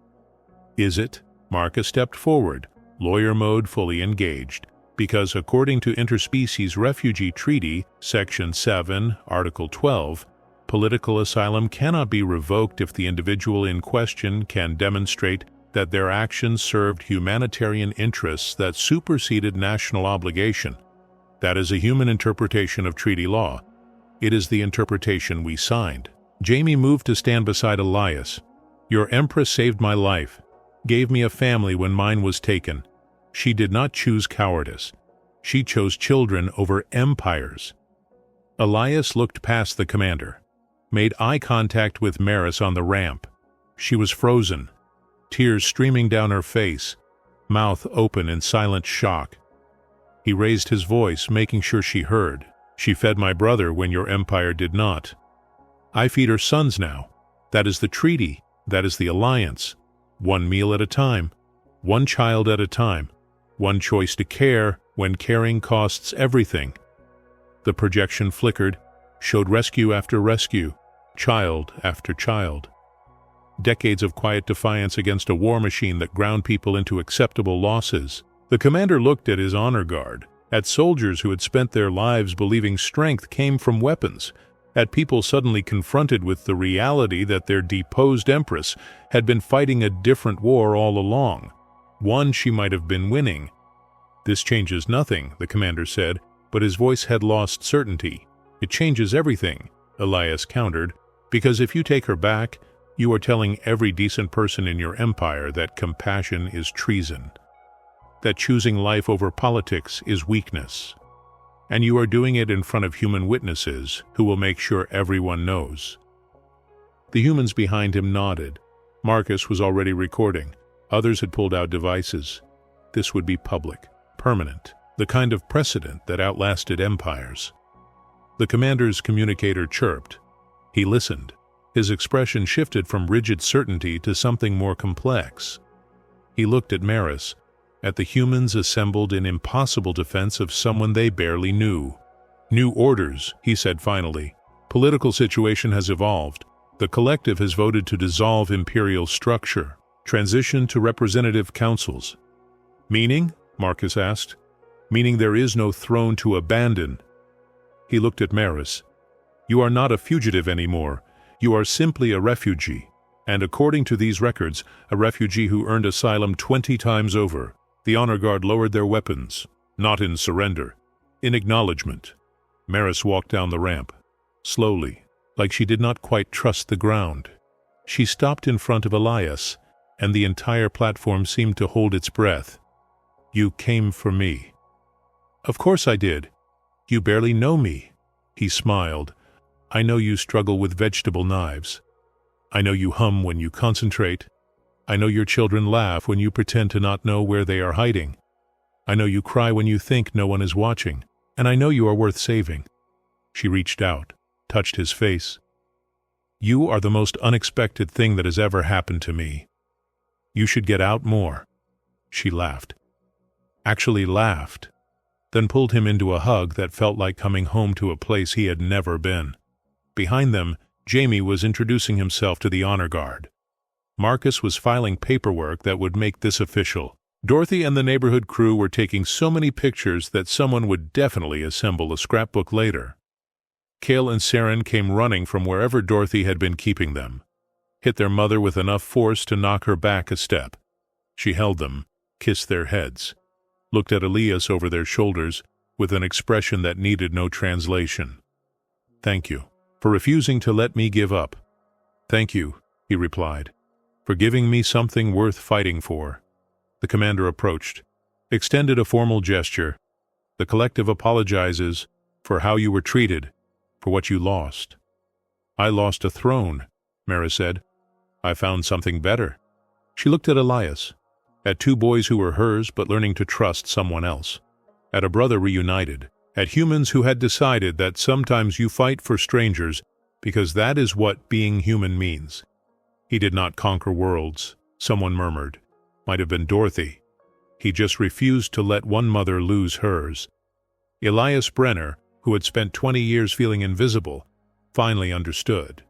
S2: "Is it?" Marcus stepped forward, lawyer mode fully engaged, because according to Interspecies Refugee Treaty, Section 7, Article 12, political asylum cannot be revoked if the individual in question can demonstrate that their actions served humanitarian interests that superseded national obligation. That is a human interpretation of treaty law. It is the interpretation we signed. Jamie moved to stand beside Elias. "Your empress saved my life, gave me a family when mine was taken. She did not choose cowardice. She chose children over empires." Elias looked past the commander, made eye contact with Maris on the ramp. She was frozen, tears streaming down her face, mouth open in silent shock. He raised his voice, making sure she heard. "She fed my brother when your empire did not. I feed her sons now. That is the treaty. That is the alliance. One meal at a time. One child at a time. One choice to care when caring costs everything." The projection flickered, showed rescue after rescue, child after child. Decades of quiet defiance against a war machine that ground people into acceptable losses. The commander looked at his honor guard, at soldiers who had spent their lives believing strength came from weapons, at people suddenly confronted with the reality that their deposed empress had been fighting a different war all along, one she might have been winning. "This changes nothing," the commander said, but his voice had lost certainty. "It changes everything," Elias countered, "because if you take her back, you are telling every decent person in your empire that compassion is treason, that choosing life over politics is weakness. And you are doing it in front of human witnesses who will make sure everyone knows." The humans behind him nodded. Marcus was already recording. Others had pulled out devices. This would be public, permanent, the kind of precedent that outlasted empires. The commander's communicator chirped. He listened. His expression shifted from rigid certainty to something more complex. He looked at Maris, at the humans assembled in impossible defense of someone they barely knew. "New orders," he said finally. "Political situation has evolved. The collective has voted to dissolve imperial structure, transition to representative councils." "Meaning?" Marcus asked. "Meaning there is no throne to abandon." He looked at Maris. You are not a fugitive anymore. You are simply a refugee. And according to these records, a refugee who earned asylum 20 times over. The honor guard lowered their weapons, not in surrender, in acknowledgement. Maris walked down the ramp, slowly, like she did not quite trust the ground. She stopped in front of Elias, and the entire platform seemed to hold its breath. You came for me. Of course I did. You barely know me. He smiled. I know you struggle with vegetable knives. I know you hum when you concentrate. I know your children laugh when you pretend to not know where they are hiding. I know you cry when you think no one is watching, and I know you are worth saving. She reached out, touched his face. You are the most unexpected thing that has ever happened to me. You should get out more. She laughed. Actually laughed, then pulled him into a hug that felt like coming home to a place he had never been. Behind them, Jamie was introducing himself to the honor guard. Marcus was filing paperwork that would make this official. Dorothy and the neighborhood crew were taking so many pictures that someone would definitely assemble a scrapbook later. Kale and Saren came running from wherever Dorothy had been keeping them, hit their mother with enough force to knock her back a step. She held them, kissed their heads, looked at Elias over their shoulders with an expression that needed no translation. Thank you for refusing to let me give up. Thank you, he replied, for giving me something worth fighting for. The commander approached, extended a formal gesture. The collective apologizes for how you were treated, for what you lost. I lost a throne, Mara said. I found something better. She looked at Elias, at two boys who were hers but learning to trust someone else, at a brother reunited, at humans who had decided that sometimes you fight for strangers because that is what being human means. He did not conquer worlds, someone murmured. Might have been Dorothy. He just refused to let one mother lose hers. Elias Brenner, who had spent 20 years feeling invisible, finally understood.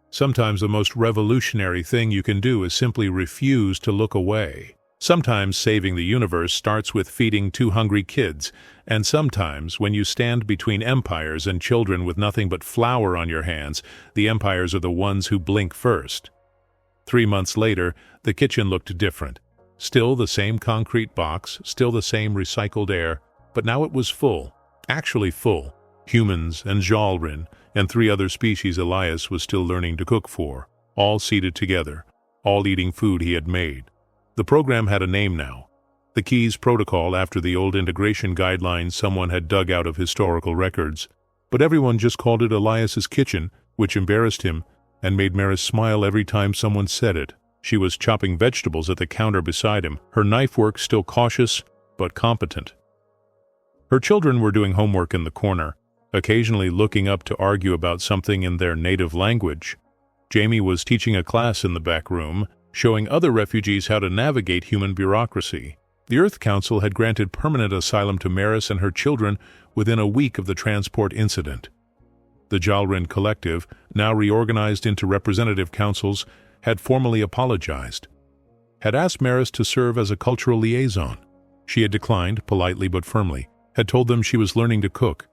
S2: Sometimes the most revolutionary thing you can do is simply refuse to look away. Sometimes saving the universe starts with feeding 2 hungry kids, and sometimes when you stand between empires and children with nothing but flour on your hands, the empires are the ones who blink first. 3 months later, the kitchen looked different. Still the same concrete box, still the same recycled air, but now it was full, actually full. Humans and Jalrin and 3 other species Elias was still learning to cook for, all seated together, all eating food he had made. The program had a name now, the Keys Protocol, after the old integration guidelines someone had dug out of historical records, but everyone just called it Elias's kitchen, which embarrassed him and made Maris smile every time someone said it. She was chopping vegetables at the counter beside him, her knife work still cautious but competent. Her children were doing homework in the corner, occasionally looking up to argue about something in their native language. Jamie was teaching a class in the back room, showing other refugees how to navigate human bureaucracy. The Earth Council had granted permanent asylum to Maris and her children within a week of the transport incident. The Jalrin Collective, now reorganized into representative councils, had formally apologized, had asked Maris to serve as a cultural liaison. She had declined, politely but firmly, had told them she was learning to cook.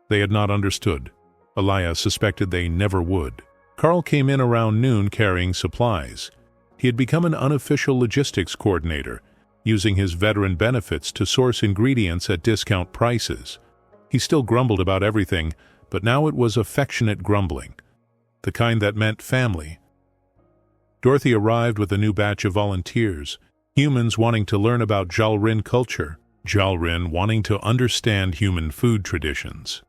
S2: They had not understood. Elias suspected they never would. Carl came in around noon carrying supplies. He had become an unofficial logistics coordinator, using his veteran benefits to source ingredients at discount prices. He still grumbled about everything, but now it was affectionate grumbling, the kind that meant family. Dorothy arrived with a new batch of volunteers, humans wanting to learn about Jalrin culture, Jalrin wanting to understand human food traditions.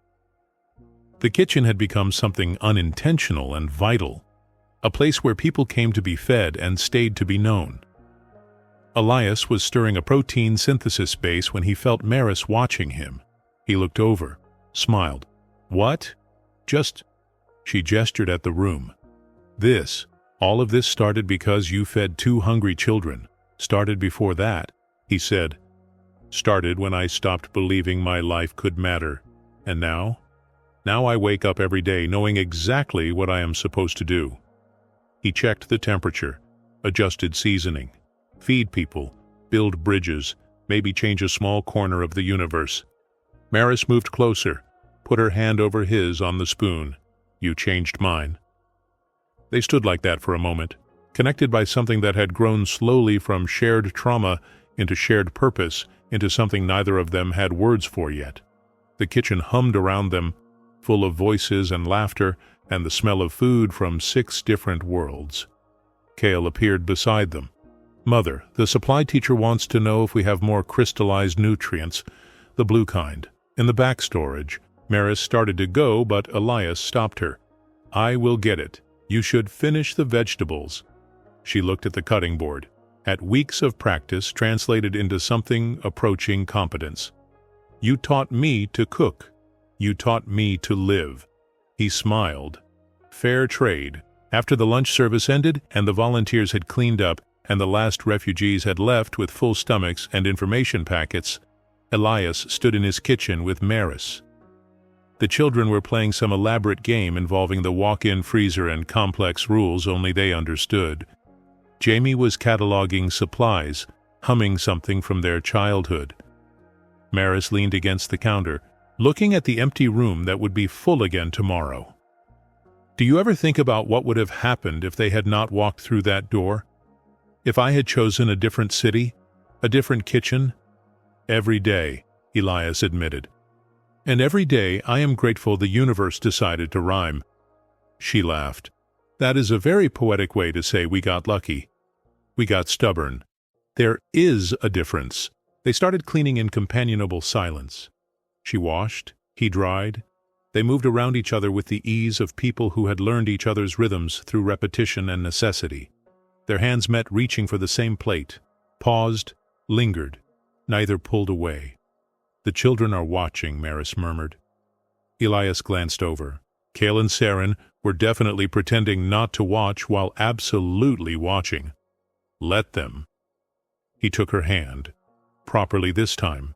S2: The kitchen had become something unintentional and vital, a place where people came to be fed and stayed to be known. Elias was stirring a protein synthesis base when he felt Maris watching him. He looked over, smiled. What? She gestured at the room. All of this started because you fed 2 hungry children. Started before that, he said. Started when I stopped believing my life could matter. And now? Now I wake up every day knowing exactly what I am supposed to do. He checked the temperature, adjusted seasoning, feed people, build bridges, maybe change a small corner of the universe. Maris moved closer, put her hand over his on the spoon. "You changed mine." They stood like that for a moment, connected by something that had grown slowly from shared trauma into shared purpose, into something neither of them had words for yet. The kitchen hummed around them, full of voices and laughter and the smell of food from 6 different worlds. Kale appeared beside them. "Mother, the supply teacher wants to know if we have more crystallized nutrients, the blue kind, in the back storage." Maris started to go, but Elias stopped her. "I will get it. You should finish the vegetables." She looked at the cutting board, at weeks of practice translated into something approaching competence. "You taught me to cook. You taught me to live." He smiled. Fair trade. After the lunch service ended and the volunteers had cleaned up and the last refugees had left with full stomachs and information packets, Elias stood in his kitchen with Maris. The children were playing some elaborate game involving the walk-in freezer and complex rules only they understood. Jamie was cataloging supplies, humming something from their childhood. Maris leaned against the counter, looking at the empty room that would be full again tomorrow. "Do you ever think about what would have happened if they had not walked through that door? If I had chosen a different city, a different kitchen?" "Every day," Elias admitted. "And every day I am grateful the universe decided to rhyme." She laughed. "That is a very poetic way to say we got lucky. We got stubborn. There is a difference." They started cleaning in companionable silence. She washed, he dried. They moved around each other with the ease of people who had learned each other's rhythms through repetition and necessity. Their hands met, reaching for the same plate, paused, lingered. Neither pulled away. "The children are watching," Maris murmured. Elias glanced over. Kale and Saren were definitely pretending not to watch while absolutely watching. "Let them." He took her hand, properly this time,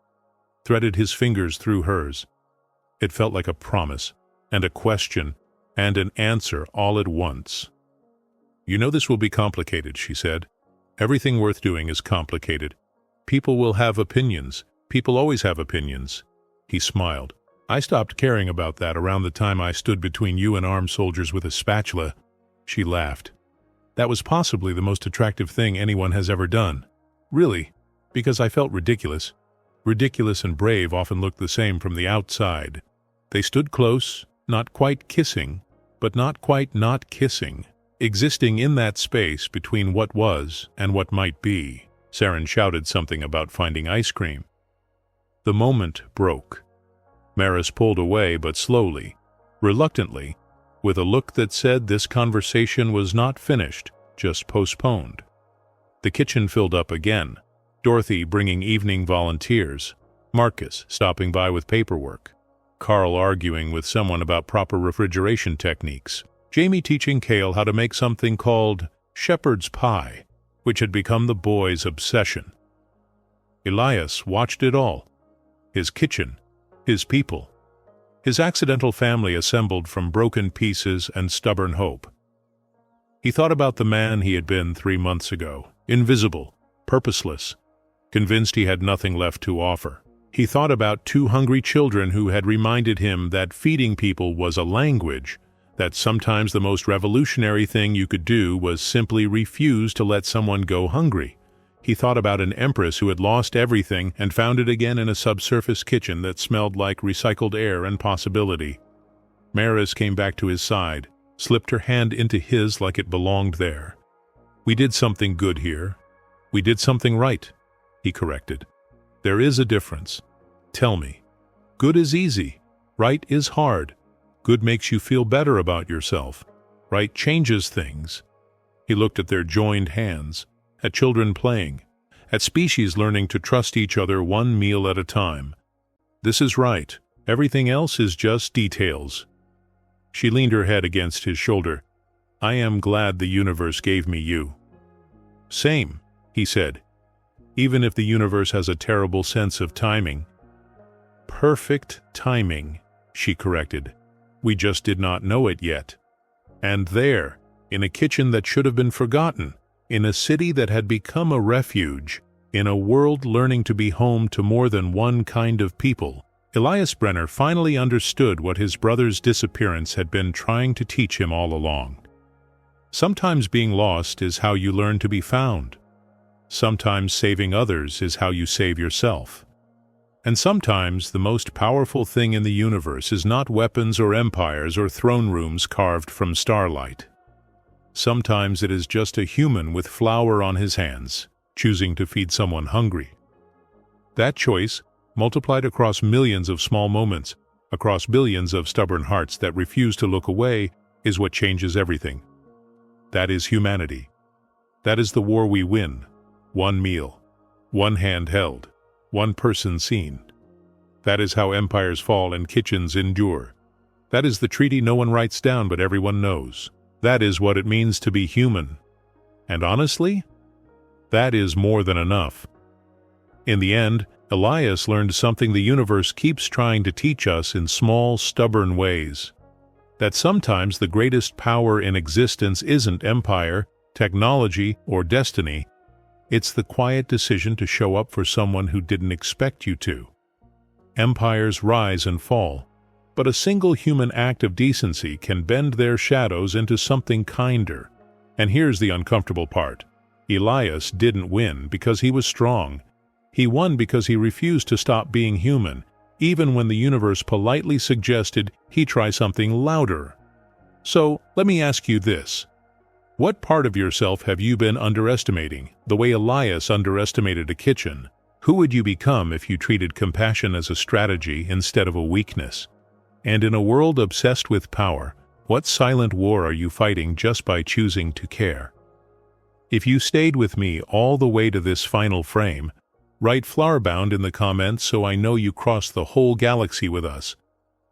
S2: threaded his fingers through hers. It felt like a promise, and a question, and an answer all at once. "You know this will be complicated," she said. "Everything worth doing is complicated. People will have opinions. People always have opinions." He smiled. "I stopped caring about that around the time I stood between you and armed soldiers with a spatula." She laughed. "That was possibly the most attractive thing anyone has ever done. Really, because I felt ridiculous. Ridiculous and brave often look the same from the outside." They stood close, not quite kissing, but not quite not kissing, existing in that space between what was and what might be. Saren shouted something about finding ice cream. The moment broke. Maris pulled away, but slowly, reluctantly, with a look that said this conversation was not finished, just postponed. The kitchen filled up again, Dorothy bringing evening volunteers, Marcus stopping by with paperwork, Carl arguing with someone about proper refrigeration techniques, Jamie teaching Kale how to make something called shepherd's pie, which had become the boys' obsession. Elias watched it all. His kitchen, his people, his accidental family assembled from broken pieces and stubborn hope. He thought about the man he had been 3 months ago, invisible, purposeless, convinced he had nothing left to offer. He thought about 2 hungry children who had reminded him that feeding people was a language, that sometimes the most revolutionary thing you could do was simply refuse to let someone go hungry. He thought about an empress who had lost everything and found it again in a subsurface kitchen that smelled like recycled air and possibility. Maris came back to his side, slipped her hand into his like it belonged there. "We did something good here. We did something right," he corrected. "There is a difference. Tell me. Good is easy. Right is hard. Good makes you feel better about yourself. Right changes things." He looked at their joined hands, at children playing, at species learning to trust each other one meal at a time. "This is right. Everything else is just details." She leaned her head against his shoulder. "I am glad the universe gave me you." "Same," he said. "Even if the universe has a terrible sense of timing." "Perfect timing," she corrected. "We just did not know it yet." And there, in a kitchen that should have been forgotten, in a city that had become a refuge, in a world learning to be home to more than one kind of people, Elias Brenner finally understood what his brother's disappearance had been trying to teach him all along. Sometimes being lost is how you learn to be found. Sometimes saving others is how you save yourself. And sometimes the most powerful thing in the universe is not weapons or empires or throne rooms carved from starlight. Sometimes it is just a human with flour on his hands, choosing to feed someone hungry. That choice, multiplied across millions of small moments, across billions of stubborn hearts that refuse to look away, is what changes everything. That is humanity. That is the war we win. One meal, one hand held, one person seen. That is how empires fall and kitchens endure. That is the treaty no one writes down but everyone knows. That is what it means to be human. And honestly, that is more than enough. In the end, Elias learned something the universe keeps trying to teach us in small, stubborn ways. That sometimes the greatest power in existence isn't empire, technology, or destiny. It's the quiet decision to show up for someone who didn't expect you to. Empires rise and fall, but a single human act of decency can bend their shadows into something kinder. And here's the uncomfortable part. Elias didn't win because he was strong. He won because he refused to stop being human, even when the universe politely suggested he try something louder. So, let me ask you this. What part of yourself have you been underestimating, the way Elias underestimated a kitchen? Who would you become if you treated compassion as a strategy instead of a weakness? And in a world obsessed with power, what silent war are you fighting just by choosing to care? If you stayed with me all the way to this final frame, write flowerbound in the comments so I know you crossed the whole galaxy with us.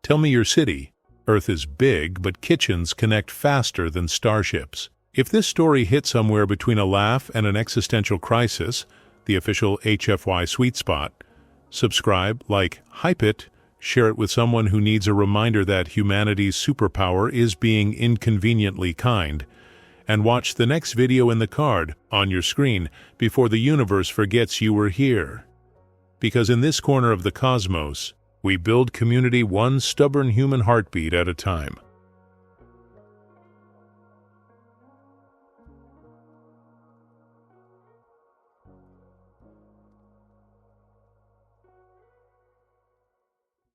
S2: Tell me your city. Earth is big, but kitchens connect faster than starships. If this story hit somewhere between a laugh and an existential crisis, the official HFY sweet spot, subscribe, like, hype it, share it with someone who needs a reminder that humanity's superpower is being inconveniently kind, and watch the next video in the card on your screen before the universe forgets you were here. Because in this corner of the cosmos, we build community one stubborn human heartbeat at a time.